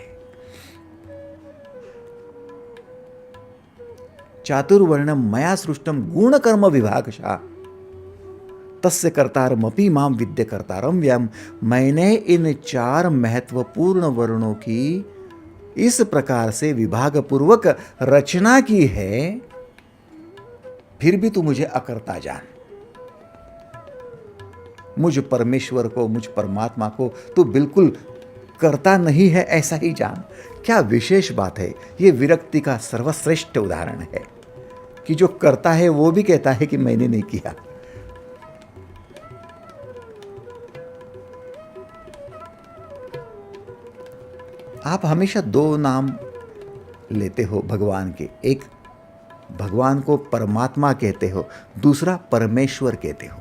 चातुर्वर्णम मया सृष्टम गुण कर्म विभागशः तस्य कर्तारमपि माम विद्य कर्तारम व्यम। मैंने इन 4 महत्वपूर्ण वर्णों की इस प्रकार से विभाग पूर्वक रचना की है, फिर भी तू मुझे अकर्ता जान। मुझ परमेश्वर को, मुझ परमात्मा को तू बिल्कुल करता नहीं है, ऐसा ही जान। क्या विशेष बात है। ये विरक्ति का सर्वश्रेष्ठ उदाहरण है कि जो करता है वो भी कहता है कि मैंने नहीं किया। आप हमेशा 2 नाम लेते हो भगवान के, एक भगवान को परमात्मा कहते हो, दूसरा परमेश्वर कहते हो।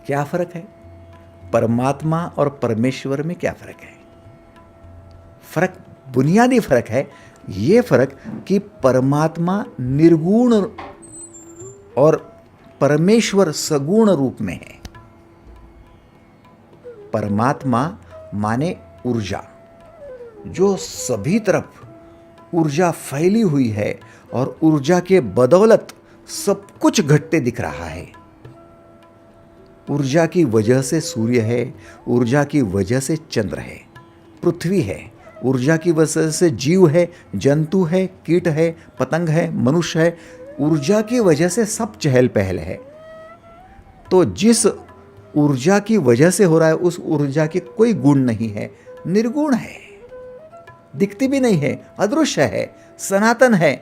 क्या फर्क है? परमात्मा और परमेश्वर में क्या फर्क है? फर्क, बुनियादी फर्क है ये फर्क कि परमात्मा निर्गुण और परमेश्वर सगुण रूप में है। परमात्मा माने ऊर्जा, जो सभी तरफ ऊर्जा फैली हुई है और ऊर्जा के बदौलत सब कुछ घटते दिख रहा है। ऊर्जा की वजह से सूर्य है, ऊर्जा की वजह से चंद्र है, पृथ्वी है, ऊर्जा की वजह से जीव है, जंतु है, कीट है, पतंग है, मनुष्य है। ऊर्जा की वजह से सब चहल पहल है। तो जिस ऊर्जा की वजह से हो रहा है उस ऊर्जा के कोई गुण नहीं है, निर्गुण है, दिखती भी नहीं है, अदृश्य है, सनातन है,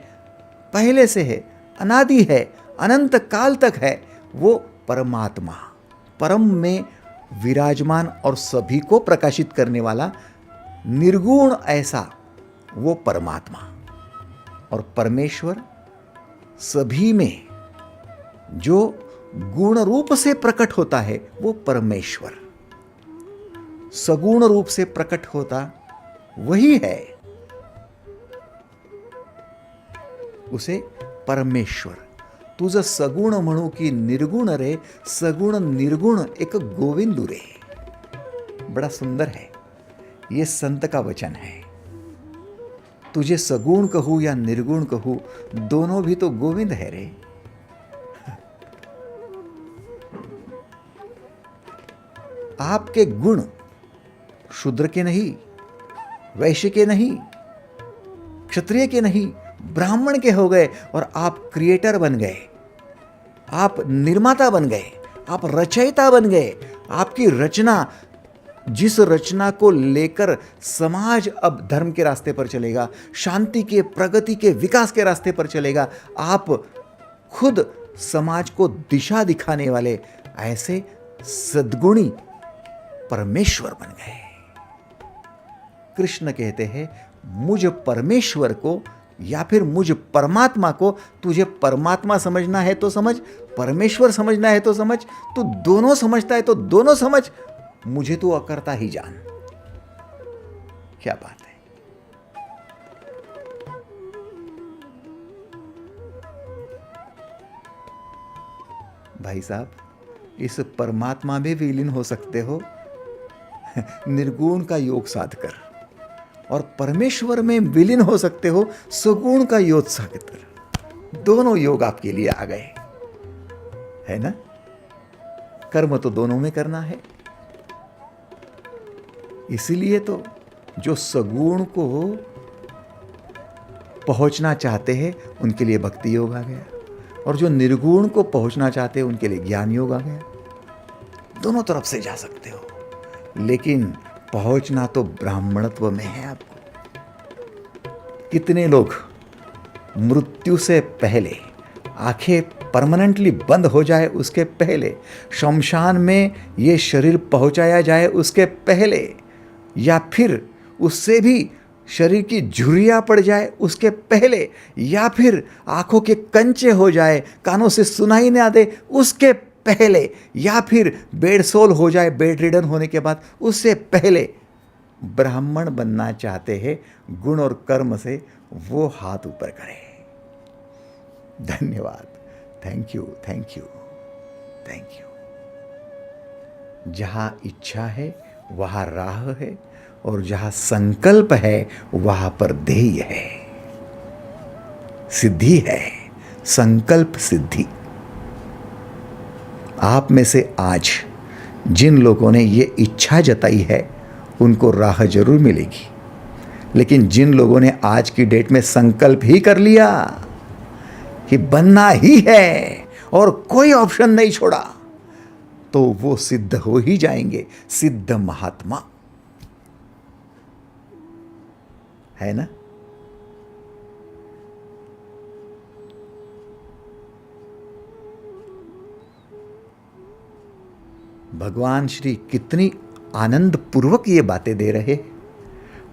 पहले से है, अनादि है, अनंत काल तक है। वो परमात्मा, परम में विराजमान और सभी को प्रकाशित करने वाला निर्गुण ऐसा वो परमात्मा। और परमेश्वर सभी में जो गुण रूप से प्रकट होता है वो परमेश्वर, सगुण रूप से प्रकट होता वही है, उसे परमेश्वर। तुझं सगुण म्हणू की निर्गुण रे, सगुण निर्गुण एक गोविंदु रे। बड़ा सुंदर है, ये संत का वचन है। तुझे सगुण कहूं या निर्गुण कहूं, दोनों भी तो गोविंद है रे। आपके गुण शूद्र के नहीं, वैश्य के नहीं, क्षत्रिय के नहीं, ब्राह्मण के हो गए और आप क्रिएटर बन गए, आप निर्माता बन गए, आप रचयिता बन गए। आपकी रचना, जिस रचना को लेकर समाज अब धर्म के रास्ते पर चलेगा, शांति के, प्रगति के, विकास के रास्ते पर चलेगा, आप खुद समाज को दिशा दिखाने वाले ऐसे सद्गुणी परमेश्वर बन गए। कृष्ण कहते हैं, मुझ परमेश्वर को या फिर मुझ परमात्मा को, तुझे परमात्मा समझना है तो समझ, परमेश्वर समझना है तो समझ, तू दोनों समझता है तो दोनों समझ, मुझे तो अकर्ता ही जान। क्या बात है। भाई साहब, इस परमात्मा में विलीन हो सकते हो, निर्गुण का योग साध कर, और परमेश्वर में विलीन हो सकते हो सगुण का योग साध कर। दोनों योग आपके लिए आ गए, है ना। कर्म तो दोनों में करना है, इसीलिए तो जो सगुण को पहुंचना चाहते हैं उनके लिए भक्ति योग आ गया, और जो निर्गुण को पहुंचना चाहते हैं उनके लिए ज्ञान योग आ गया। दोनों तरफ से जा सकते हो, लेकिन पहुंचना तो ब्राह्मणत्व में है आपको। कितने लोग मृत्यु से पहले, आंखें परमानेंटली बंद हो जाए उसके पहले, शमशान में ये शरीर पहुंचाया जाए उसके पहले, या फिर उससे भी शरीर की झुर्रियाँ पड़ जाए उसके पहले, या फिर आंखों के कंचे हो जाए, कानों से सुनाई ना दे उसके पहले, या फिर बेड सोल हो जाए बेड रिडन होने के बाद, उससे पहले ब्राह्मण बनना चाहते हैं गुण और कर्म से, वो हाथ ऊपर करें। धन्यवाद। Thank you, thank you, thank you. जहां इच्छा है वहां राह है, और जहां संकल्प है वहां पर ध्येय है, सिद्धि है, संकल्प सिद्धि। आप में से आज जिन लोगों ने ये इच्छा जताई है उनको राह जरूर मिलेगी, लेकिन जिन लोगों ने आज की डेट में संकल्प ही कर लिया कि बनना ही है और कोई ऑप्शन नहीं छोड़ा, तो वो सिद्ध हो ही जाएंगे, सिद्ध महात्मा, है ना। भगवान श्री कितनी आनंद पूर्वक ये बातें दे रहे।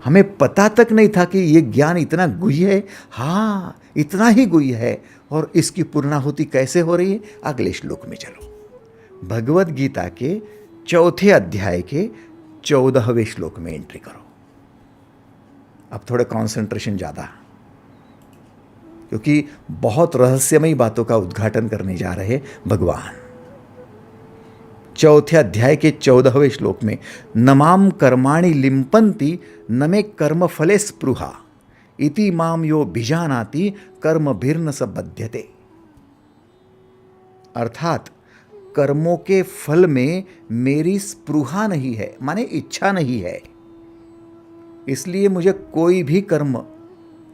हमें पता तक नहीं था कि ये ज्ञान इतना गुह्य है। हाँ, इतना ही गुह्य है, और इसकी पूर्णाहुति कैसे हो रही है, अगले श्लोक में चलो। भगवत गीता के 4 अध्याय के 14वें श्लोक में एंट्री करो। अब थोड़े कंसंट्रेशन ज़्यादा, क्योंकि बहुत रहस्यमयी बातों का उद्घाटन करने जा रहे भगवान। 4 अध्याय के 14वें श्लोक में, नमाम कर्माणि लिम्पन्ति न मे कर्म फले स्पृहा इति माम यो भिजानाति कर्म भिर्न स बध्यते। अर्थात कर्मों के फल में मेरी स्पृहा नहीं है, माने इच्छा नहीं है, इसलिए मुझे कोई भी कर्म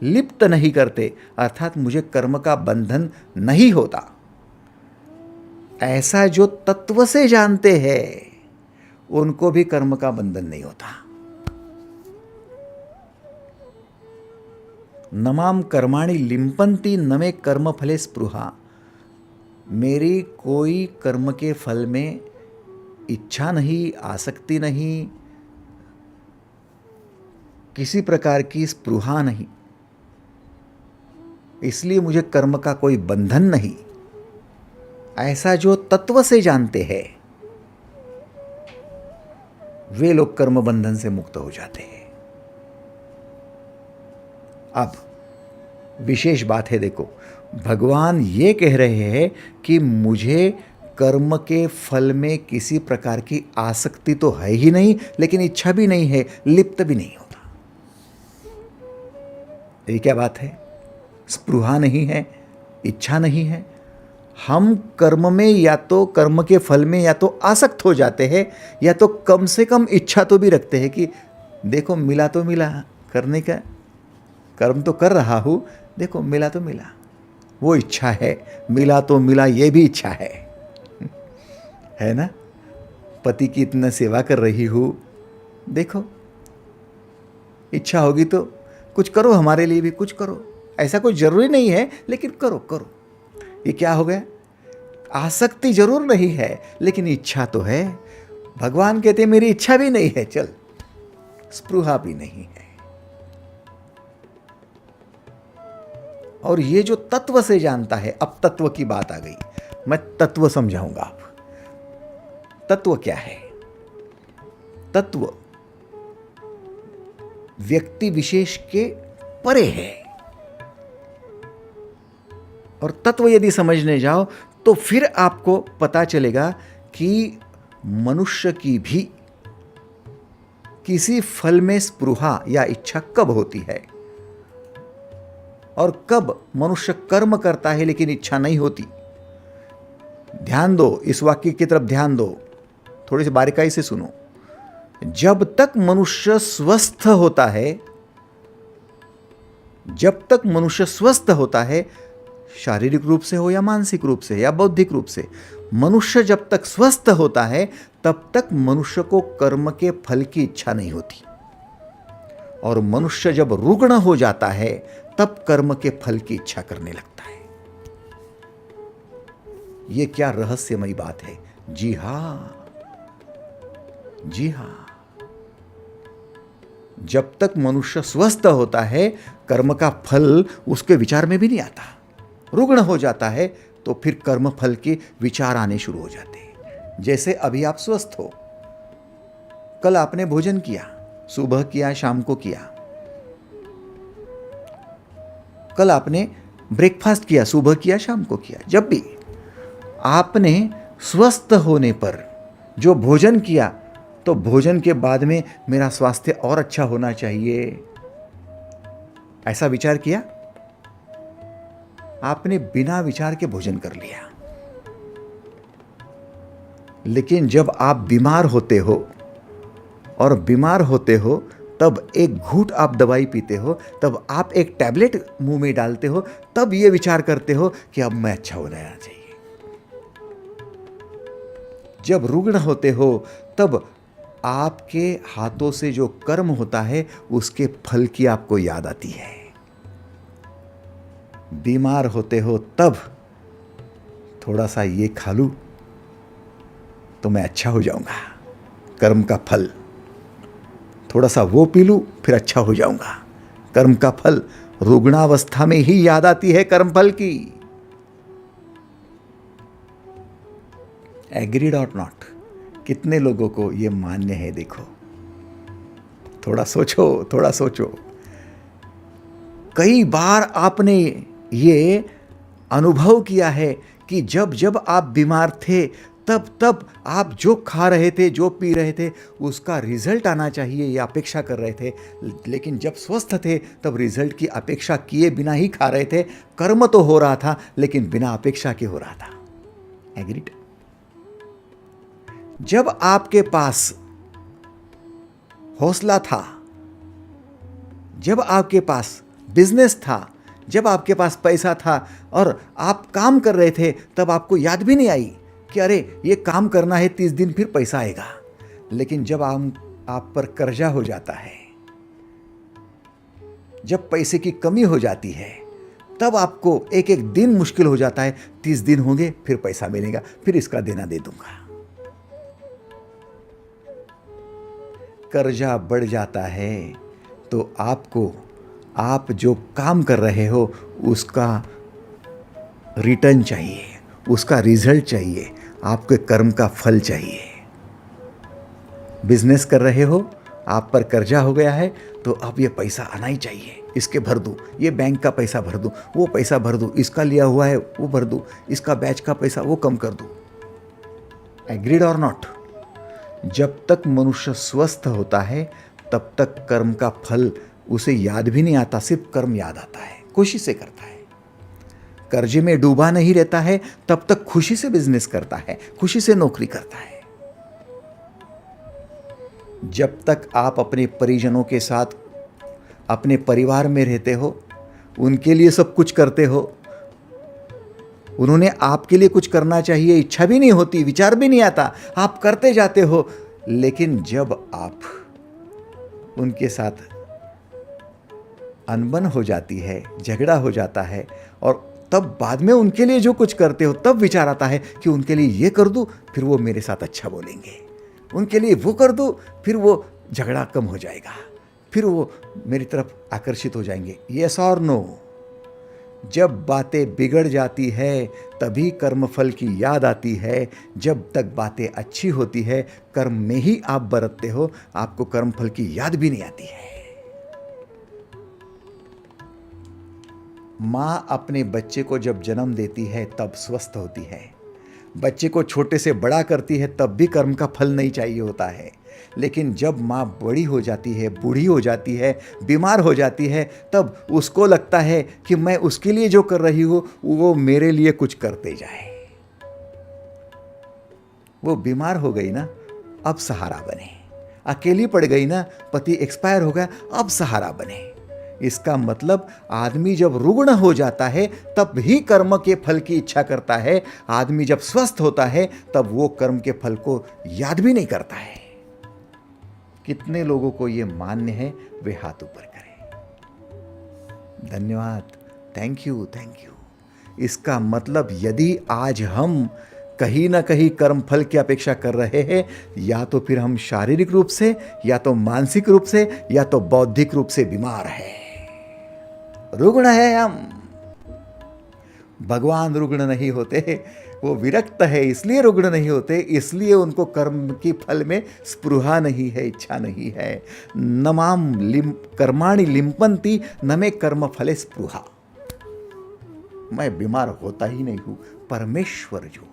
लिप्त नहीं करते, अर्थात मुझे कर्म का बंधन नहीं होता। ऐसा जो तत्व से जानते हैं उनको भी कर्म का बंधन नहीं होता। नमाम कर्माणि लिम्पन्ति न मे कर्म फले स्पृहा, मेरी कोई कर्म के फल में इच्छा नहीं, आसक्ति नहीं, किसी प्रकार की स्पृहा नहीं, इसलिए मुझे कर्म का कोई बंधन नहीं। ऐसा जो तत्व से जानते हैं वे लोग कर्म बंधन से मुक्त हो जाते हैं। अब विशेष बात है, देखो, भगवान ये कह रहे हैं कि मुझे कर्म के फल में किसी प्रकार की आसक्ति तो है ही नहीं, लेकिन इच्छा भी नहीं है, लिप्त भी नहीं होता। ये क्या बात है? स्पृहा नहीं है, इच्छा नहीं है। हम कर्म में या तो कर्म के फल में या तो आसक्त हो जाते हैं, या तो कम से कम इच्छा तो भी रखते हैं कि देखो मिला तो मिला, करने का कर्म तो कर रहा हूं, देखो मिला तो मिला, वो इच्छा है। मिला तो मिला, ये भी इच्छा है ना। पति की इतना सेवा कर रही हूं, देखो इच्छा होगी तो कुछ करो, हमारे लिए भी कुछ करो। ऐसा कोई जरूरी नहीं है, लेकिन करो करो। ये क्या हो गया? आसक्ति जरूर नहीं है, लेकिन इच्छा तो है। भगवान कहते हैं मेरी इच्छा भी नहीं है, चल, स्पृहा भी नहीं है। और ये जो तत्व से जानता है, अब तत्व की बात आ गई, मैं तत्व समझाऊंगा। आप तत्व क्या है? तत्व व्यक्ति विशेष के परे है, और तत्व यदि समझने जाओ तो फिर आपको पता चलेगा कि मनुष्य की भी किसी फल में स्पृहा या इच्छा कब होती है और कब मनुष्य कर्म करता है लेकिन इच्छा नहीं होती। ध्यान दो, इस वाक्य की तरफ ध्यान दो, थोड़ी सी बारीकाई से सुनो। जब तक मनुष्य स्वस्थ होता है, जब तक मनुष्य स्वस्थ होता है, शारीरिक रूप से हो या मानसिक रूप से या बौद्धिक रूप से, मनुष्य जब तक स्वस्थ होता है तब तक मनुष्य को कर्म के फल की इच्छा नहीं होती। और मनुष्य जब रुग्ण हो जाता है तब कर्म के फल की इच्छा करने लगता है। यह क्या रहस्यमयी बात है। जी हां, जी हां, जब तक मनुष्य स्वस्थ होता है कर्म का फल उसके विचार में भी नहीं आता। रुग्ण हो जाता है तो फिर कर्म फल के विचार आने शुरू हो जाते हैं। जैसे अभी आप स्वस्थ हो, कल आपने भोजन किया, सुबह किया, शाम को किया। कल आपने ब्रेकफास्ट किया, सुबह किया, शाम को किया। जब भी आपने स्वस्थ होने पर जो भोजन किया, तो भोजन के बाद में मेरा स्वास्थ्य और अच्छा होना चाहिए, ऐसा विचार किया। आपने बिना विचार के भोजन कर लिया। लेकिन जब आप बीमार होते हो और बीमार होते हो तब एक घूंट आप दवाई पीते हो, तब आप एक टैबलेट मुंह में डालते हो, तब ये विचार करते हो कि अब मैं अच्छा होना चाहिए। जब रुग्ण होते हो तब आपके हाथों से जो कर्म होता है उसके फल की आपको याद आती है। बीमार होते हो तब थोड़ा सा ये खा लूं तो मैं अच्छा हो जाऊंगा, कर्म का फल। थोड़ा सा वो पी लूं फिर अच्छा हो जाऊंगा, कर्म का फल। रुग्णावस्था में ही याद आती है कर्म फल की। एग्रीड और नॉट, कितने लोगों को ये मान्य है? देखो, थोड़ा सोचो, थोड़ा सोचो। कई बार आपने ये अनुभव किया है कि जब जब आप बीमार थे तब तब आप जो खा रहे थे, जो पी रहे थे, उसका रिजल्ट आना चाहिए ये अपेक्षा कर रहे थे। लेकिन जब स्वस्थ थे तब रिजल्ट की अपेक्षा किए बिना ही खा रहे थे। कर्म तो हो रहा था लेकिन बिना अपेक्षा के हो रहा था। एग्रीड? जब आपके पास हौसला था, जब आपके पास बिजनेस था, जब आपके पास पैसा था और आप काम कर रहे थे, तब आपको याद भी नहीं आई कि अरे ये काम करना है, 30 दिन फिर पैसा आएगा। लेकिन जब आप पर कर्जा हो जाता है, जब पैसे की कमी हो जाती है, तब आपको एक एक दिन मुश्किल हो जाता है। 30 दिन होंगे फिर पैसा मिलेगा, फिर इसका देना दे दूंगा। कर्जा बढ़ जाता है तो आपको, आप जो काम कर रहे हो उसका रिटर्न चाहिए, उसका रिजल्ट चाहिए, आपके कर्म का फल चाहिए। बिजनेस कर रहे हो, आप पर कर्जा हो गया है, तो अब ये पैसा आना ही चाहिए, इसके भर दूँ, ये बैंक का पैसा भर दूँ, वो पैसा भर दूँ, इसका लिया हुआ है वो भर दूँ, इसका बैच का पैसा वो कम कर दूँ। एग्रीड और नॉट? जब तक मनुष्य स्वस्थ होता है तब तक कर्म का फल उसे याद भी नहीं आता, सिर्फ कर्म याद आता है, खुशी से करता है। कर्जे में डूबा नहीं रहता है तब तक खुशी से बिजनेस करता है, खुशी से नौकरी करता है। जब तक आप अपने परिजनों के साथ अपने परिवार में रहते हो, उनके लिए सब कुछ करते हो, उन्होंने आपके लिए कुछ करना चाहिए, इच्छा भी नहीं होती, विचार भी नहीं आता, आप करते जाते हो। लेकिन जब आप उनके साथ अनबन हो जाती है, झगड़ा हो जाता है, और तब बाद में उनके लिए जो कुछ करते हो, तब विचार आता है कि उनके लिए ये कर दूं, फिर वो मेरे साथ अच्छा बोलेंगे, उनके लिए वो कर दूं, फिर वो झगड़ा कम हो जाएगा, फिर वो मेरी तरफ आकर्षित हो जाएंगे। यस और नो? जब बातें बिगड़ जाती है तभी कर्मफल की याद आती है। जब तक बातें अच्छी होती है, कर्म में ही आप बरतते हो, आपको कर्मफल की याद भी नहीं आती है। माँ अपने बच्चे को जब जन्म देती है तब स्वस्थ होती है। बच्चे को छोटे से बड़ा करती है तब भी कर्म का फल नहीं चाहिए होता है, लेकिन जब माँ बड़ी हो जाती है, बूढ़ी हो जाती है, बीमार हो जाती है, तब उसको लगता है कि मैं उसके लिए जो कर रही हूँ वो मेरे लिए कुछ करते जाए। वो बीमार हो गई ना, अब सहारा बने। अकेली पड़ गई ना, पति एक्सपायर हो गया, अब सहारा बने। इसका मतलब आदमी जब रुग्ण हो जाता है तब ही कर्म के फल की इच्छा करता है। आदमी जब स्वस्थ होता है तब वो कर्म के फल को याद भी नहीं करता है। कितने लोगों को ये मान्य है, वे हाथ ऊपर करें। धन्यवाद, थैंक यू, थैंक यू। इसका मतलब यदि आज हम कहीं ना कहीं कर्म फल की अपेक्षा कर रहे हैं, या तो फिर हम शारीरिक रूप से, या तो मानसिक रूप से, या तो बौद्धिक रूप से बीमार है, रुग्ण है हम। भगवान रुग्ण नहीं होते, वो विरक्त है इसलिए रुग्ण नहीं होते, इसलिए उनको कर्म की फल में स्पृहा नहीं है, इच्छा नहीं है। न माम कर्माणि लिम्पन्ति न मे कर्म फले स्पृहा। मैं बीमार होता ही नहीं हूं, परमेश्वर जो हूं,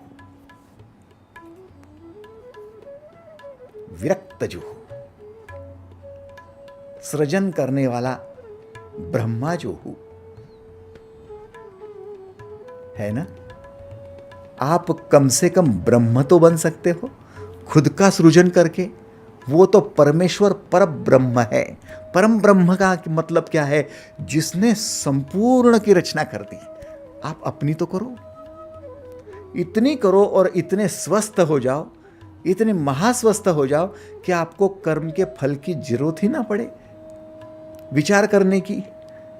विरक्त जो हूं, सृजन करने वाला ब्रह्मा जो हूं, है ना। आप कम से कम ब्रह्म तो बन सकते हो खुद का सृजन करके। वो तो परमेश्वर पर ब्रह्म है। परम ब्रह्म का मतलब क्या है? जिसने संपूर्ण की रचना कर दी। आप अपनी तो करो, इतनी करो और इतने स्वस्थ हो जाओ, इतने महास्वस्थ हो जाओ कि आपको कर्म के फल की जरूरत ही ना पड़े। विचार करने की,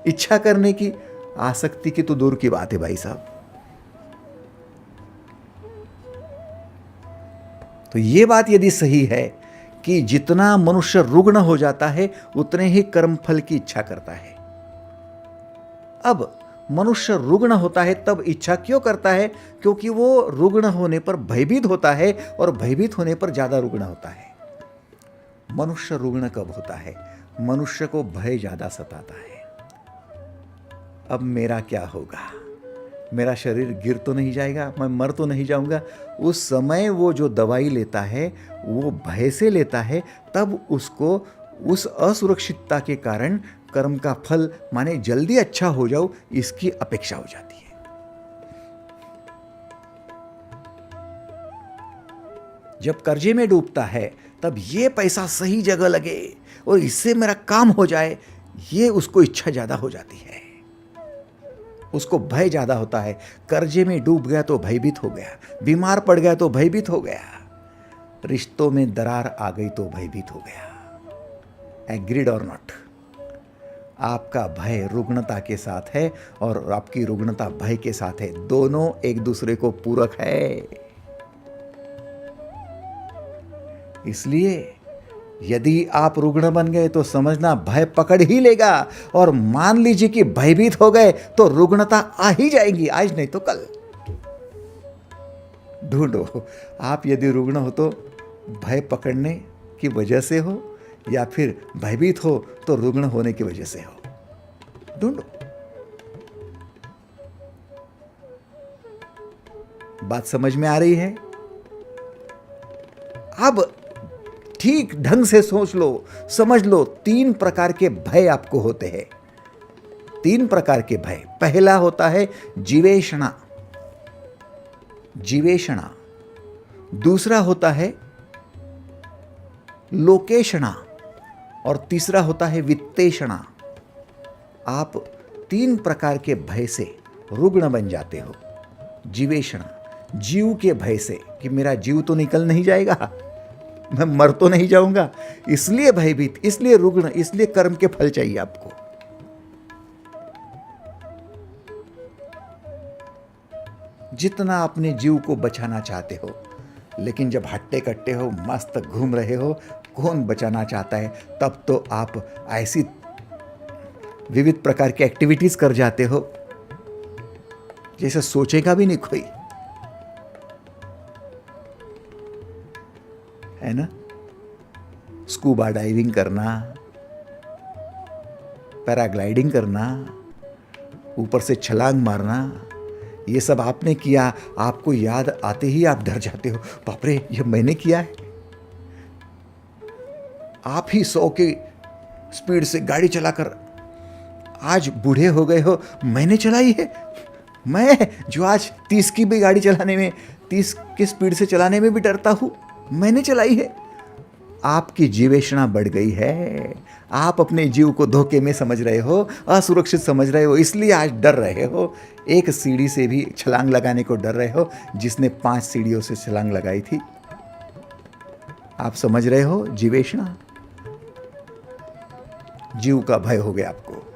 इच्छा करने की, आसक्ति की तो दूर की बात है भाई साहब। तो ये बात यदि सही है कि जितना मनुष्य रुग्ण हो जाता है उतने ही कर्म फल की इच्छा करता है। अब मनुष्य रुग्ण होता है तब इच्छा क्यों करता है? क्योंकि वो रुग्ण होने पर भयभीत होता है और भयभीत होने पर ज्यादा रुग्ण होता है। मनुष्य रुग्ण कब होता है? मनुष्य को भय ज्यादा सताता है। अब मेरा क्या होगा? मेरा शरीर गिर तो नहीं जाएगा, मैं मर तो नहीं जाऊंगा। उस समय वो जो दवाई लेता है वो भय से लेता है, तब उसको उस असुरक्षितता के कारण कर्म का फल माने जल्दी अच्छा हो जाओ इसकी अपेक्षा हो जाती है। जब कर्जे में डूबता है तब ये पैसा सही जगह लगे और इससे मेरा काम हो जाए, ये उसको इच्छा ज्यादा हो जाती है, उसको भय ज्यादा होता है। कर्जे में डूब गया तो भयभीत हो गया, बीमार पड़ गया तो भयभीत हो गया, रिश्तों में दरार आ गई तो भयभीत हो गया। एग्रीड और नॉट? आपका भय रुग्णता के साथ है और आपकी रुग्णता भय के साथ है। दोनों एक दूसरे को पूरक है। इसलिए यदि आप रुग्ण बन गए तो समझना भय पकड़ ही लेगा, और मान लीजिए कि भयभीत हो गए तो रुग्णता आ ही जाएगी, आज नहीं तो कल। ढूंढो, आप यदि रुग्ण हो तो भय पकड़ने की वजह से हो, या फिर भयभीत हो तो रुग्ण होने की वजह से हो। ढूंढो। बात समझ में आ रही है? अब ठीक ढंग से सोच लो, समझ लो। 3 प्रकार के भय आपको होते हैं। 3 प्रकार के भय। पहला होता है जीवेषणा, जीवेषणा। दूसरा होता है लोकेषणा, और तीसरा होता है वित्तेषणा। आप 3 प्रकार के भय से रुग्ण बन जाते हो। जीवेषणा, जीव के भय से कि मेरा जीव तो निकल नहीं जाएगा, मैं मर तो नहीं जाऊंगा, इसलिए भयभीत, इसलिए रुग्ण, इसलिए कर्म के फल चाहिए आपको। जितना अपने जीव को बचाना चाहते हो, लेकिन जब हट्टे कट्टे हो, मस्त घूम रहे हो, कौन बचाना चाहता है? तब तो आप ऐसी विविध प्रकार की एक्टिविटीज कर जाते हो जैसे सोचेगा भी नहीं कोई, है ना। स्कूबा डाइविंग करना, पैराग्लाइडिंग करना, ऊपर से छलांग मारना, ये सब आपने किया, आपको याद आते ही आप डर जाते हो, बाप रे ये मैंने किया है। आप ही 100 की स्पीड से गाड़ी चलाकर आज बूढ़े हो गए हो, मैंने चलाई है। मैं जो आज 30 की भी गाड़ी चलाने में, 30 की स्पीड से चलाने में भी डरता हूं, मैंने चलाई है। आपकी जीवेशना बढ़ गई है। आप अपने जीव को धोखे में समझ रहे हो, असुरक्षित समझ रहे हो, इसलिए आज डर रहे हो। एक सीढ़ी से भी छलांग लगाने को डर रहे हो, जिसने 5 सीढ़ियों से छलांग लगाई थी। आप समझ रहे हो जीवेशना? जीव का भय हो गया आपको।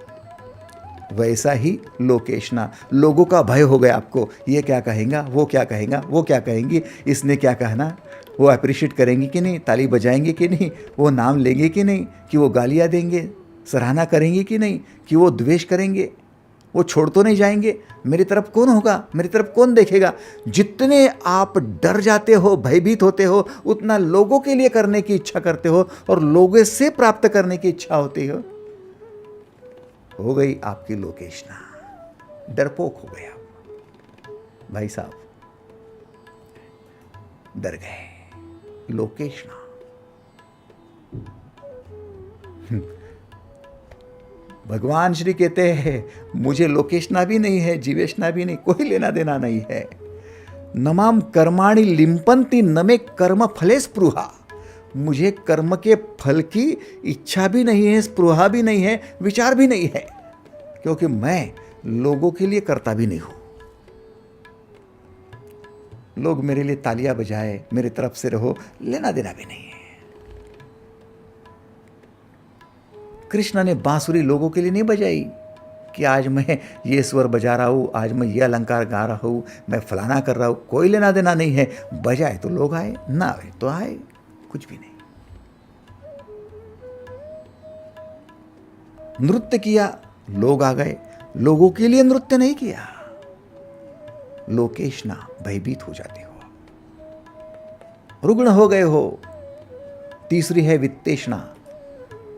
वैसा ही लोकेशना, लोगों का भय हो गया आपको। ये क्या कहेगा, वो क्या कहेगा, वो क्या कहेंगी, इसने क्या कहना, वो अप्रिशिएट करेंगे कि नहीं, ताली बजाएंगे कि नहीं, वो नाम लेंगे कि नहीं, कि वो गालियाँ देंगे, सराहना करेंगे कि नहीं, कि वो द्वेष करेंगे, वो छोड़ तो नहीं जाएंगे। मेरी तरफ कौन होगा, मेरी तरफ कौन देखेगा। जितने आप डर जाते हो, भयभीत होते हो, उतना लोगों के लिए करने की इच्छा करते हो और लोगों से प्राप्त करने की इच्छा होती हो गई आपकी लोकेशना। डरपोक हो गया भाई साहब, डर गए। लोकेशना, भगवान श्री कहते हैं मुझे लोकेशना भी नहीं है, जीवेशना भी नहीं, कोई लेना देना नहीं है। नमाम कर्माणि लिंपन्ति न मे कर्म फले स्पृहा। मुझे कर्म के फल की इच्छा भी नहीं है, स्पृहा भी नहीं है, विचार भी नहीं है, क्योंकि मैं लोगों के लिए करता भी नहीं हूं। लोग मेरे लिए तालियां बजाए, मेरी तरफ से रहो, लेना देना भी नहीं है। कृष्ण ने बांसुरी लोगों के लिए नहीं बजाई कि आज मैं ये स्वर बजा रहा हूं, आज मैं ये अलंकार गा रहा हूं, मैं फलाना कर रहा हूं, कोई लेना देना नहीं है। बजाए तो लोग आए, ना आए तो आए, कुछ भी नहीं। नृत्य किया, लोग आ गए, लोगों के लिए नृत्य नहीं किया। लोकेशना, भयभीत हो जाते हो, रुग्ण हो गए हो। तीसरी है वित्तेशना।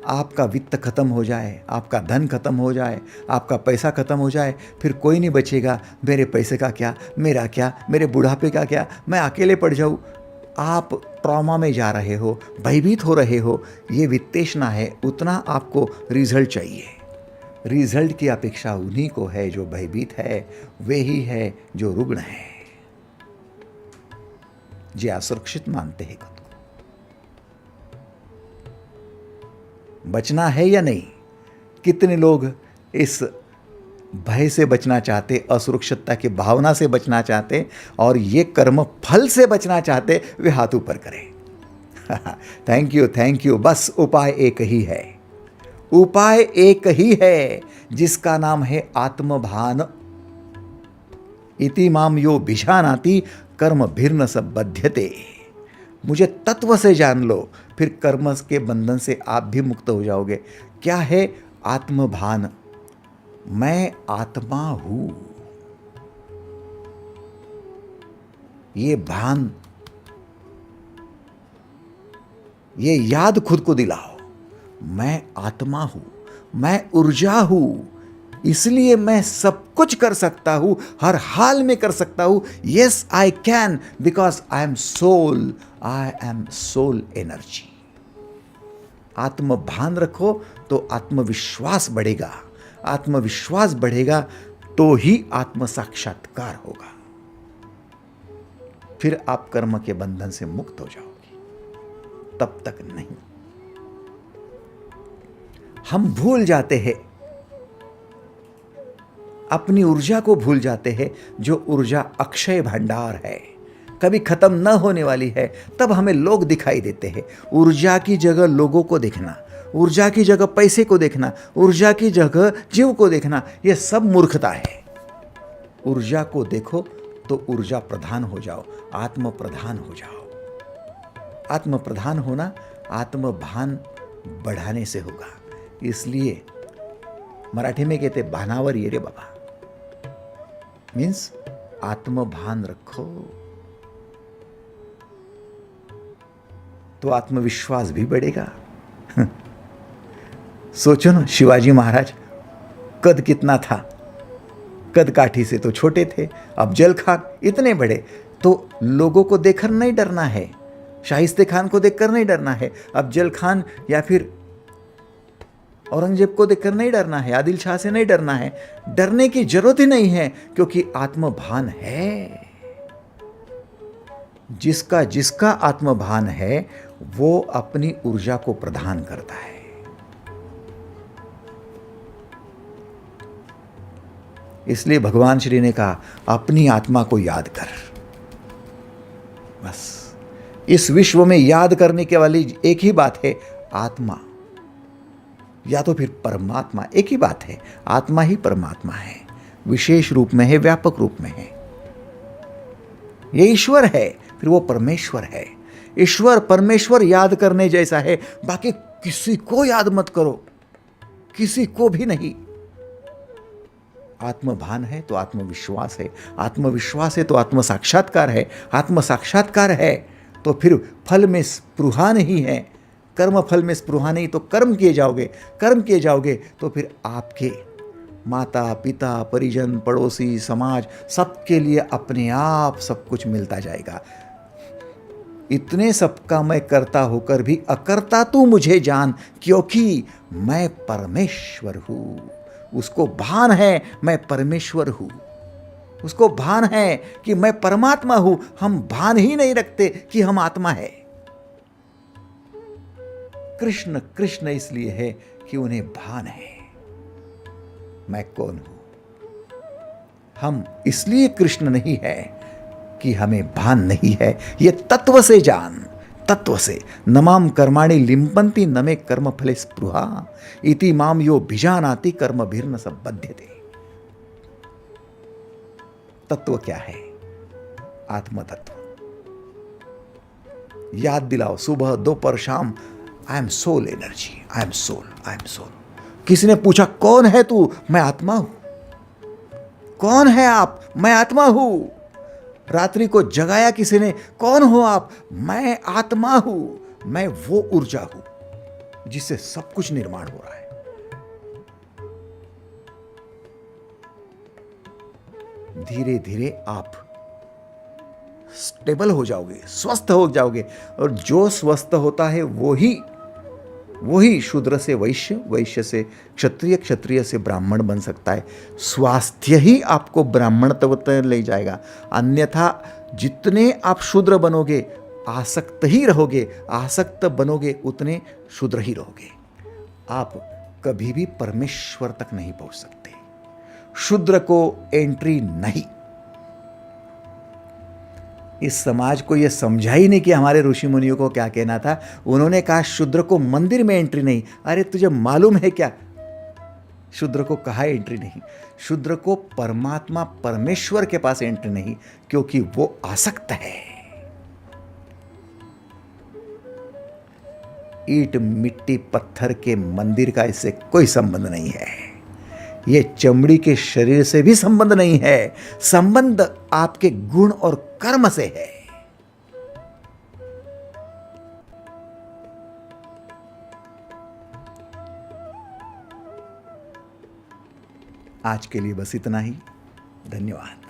आपका वित्त खत्म हो जाए, आपका धन खत्म हो जाए, आपका पैसा खत्म हो जाए, फिर कोई नहीं बचेगा। मेरे पैसे का क्या, मेरा क्या, मेरे बुढ़ापे का क्या, मैं अकेले पड़ जाऊं। आप ट्रॉमा में जा रहे हो, भयभीत हो रहे हो, ये वित्तेशना है। उतना आपको रिजल्ट चाहिए। रिजल्ट की अपेक्षा उन्हीं को है जो भयभीत है, वे ही है जो रुग्ण है, जो असुरक्षित मानते हैं खुद को। बचना है या नहीं? कितने लोग इस भय से बचना चाहते, असुरक्षितता की भावना से बचना चाहते और ये कर्म फल से बचना चाहते, वे हाथ ऊपर करें। Thank you, thank you. बस उपाय एक ही है, उपाय एक ही है, जिसका नाम है आत्मभान। इति माम यो भिषानाति कर्म भिर्न सब बध्यते। मुझे तत्व से जान लो, फिर कर्म के बंधन से आप भी मुक्त हो जाओगे। क्या है आत्मभान? मैं आत्मा हूं, ये भान, ये याद खुद को दिलाओ। मैं आत्मा हूं, मैं ऊर्जा हूं, इसलिए मैं सब कुछ कर सकता हूं, हर हाल में कर सकता हूं। Yes I can, because I am soul, I am soul energy. आत्मभान रखो तो आत्मविश्वास बढ़ेगा, आत्मविश्वास बढ़ेगा तो ही आत्म साक्षात्कार होगा। फिर आप कर्म के बंधन से मुक्त हो जाओगे, तब तक नहीं। हम भूल जाते हैं, अपनी ऊर्जा को भूल जाते हैं, जो ऊर्जा अक्षय भंडार है, कभी खत्म न होने वाली है। तब हमें लोग दिखाई देते हैं। ऊर्जा की जगह लोगों को देखना, ऊर्जा की जगह पैसे को देखना, ऊर्जा की जगह जीव को देखना, यह सब मूर्खता है। ऊर्जा को देखो तो ऊर्जा प्रधान हो जाओ, आत्म प्रधान हो जाओ। आत्म प्रधान होना आत्मभान बढ़ाने से होगा। इसलिए मराठी में कहते भानावर ये रे बाबा, मीन्स आत्मभान रखो तो आत्मविश्वास भी बढ़ेगा। सोचो ना, शिवाजी महाराज कद कितना था, कद काठी से तो छोटे थे, अब जल खान इतने बड़े। तो लोगों को देखकर नहीं डरना है, शाहिस्ते खान को देखकर नहीं डरना है, अब जल खान या फिर औरंगजेब को देखकर नहीं डरना है, आदिल शाह से नहीं डरना है। डरने की जरूरत ही नहीं है, क्योंकि आत्मभान है। जिसका जिसका आत्मभान है वो अपनी ऊर्जा को प्रदान करता है। इसलिए भगवान श्री ने कहा, अपनी आत्मा को याद कर। बस इस विश्व में याद करने के वाली एक ही बात है, आत्मा या तो फिर परमात्मा। एक ही बात है, आत्मा ही परमात्मा है, विशेष रूप में है, व्यापक रूप में है। ये ईश्वर है, फिर वो परमेश्वर है। ईश्वर परमेश्वर याद करने जैसा है, बाकी किसी को याद मत करो, किसी को भी नहीं। आत्मभान है तो आत्मविश्वास है, आत्मविश्वास है तो आत्म साक्षात्कार है, आत्म साक्षात्कार है तो फिर फल में स्पृहा नहीं है, कर्म फल में स्पृहा नहीं, तो कर्म किए जाओगे, कर्म किए जाओगे तो फिर आपके माता पिता परिजन पड़ोसी समाज सबके लिए अपने आप सब कुछ मिलता जाएगा। इतने सबका मैं करता होकर भी अकर्ता तू मुझे जान, क्योंकि मैं परमेश्वर हूं। उसको भान है मैं परमेश्वर हूं, उसको भान है कि मैं परमात्मा हूं। हम भान ही नहीं रखते कि हम आत्मा है। कृष्ण कृष्ण इसलिए है कि उन्हें भान है मैं कौन हूं। हम इसलिए कृष्ण नहीं है कि हमें भान नहीं है। ये तत्व से जान, तत्व से। नमाम कर्माणि लिम्पन्ति न मे कर्म फले स्पृहा इति माम यो भिजानाति कर्म भिर्न संबध्यते। तत्व क्या है? आत्म तत्व। याद दिलाओ सुबह दोपहर शाम, I am soul energy, I am soul, I am soul. किसी ने पूछा कौन है तू? मैं आत्मा हूं। कौन है आप? मैं आत्मा हूं। रात्रि को जगाया किसी ने, कौन हो आप? मैं आत्मा हूं। मैं वो ऊर्जा हूं जिससे सब कुछ निर्माण हो रहा है। धीरे धीरे आप स्टेबल हो जाओगे, स्वस्थ हो जाओगे, और जो स्वस्थ होता है वही शूद्र से वैश्य, वैश्य से क्षत्रिय, क्षत्रिय से ब्राह्मण बन सकता है। स्वास्थ्य ही आपको ब्राह्मण तक ले जाएगा। अन्यथा जितने आप शूद्र बनोगे आसक्त ही रहोगे, आसक्त बनोगे उतने शूद्र ही रहोगे। आप कभी भी परमेश्वर तक नहीं पहुंच सकते। शूद्र को एंट्री नहीं। इस समाज को यह समझा ही नहीं कि हमारे ऋषि मुनियों को क्या कहना था। उन्होंने कहा शूद्र को मंदिर में एंट्री नहीं। अरे तुझे मालूम है क्या शूद्र को कहा एंट्री नहीं? शूद्र को परमात्मा परमेश्वर के पास एंट्री नहीं, क्योंकि वो आसक्त है। ईंट मिट्टी पत्थर के मंदिर का इससे कोई संबंध नहीं है। ये चमड़ी के शरीर से भी संबंध नहीं है। संबंध आपके गुण और कर्म से है। आज के लिए बस इतना ही। धन्यवाद।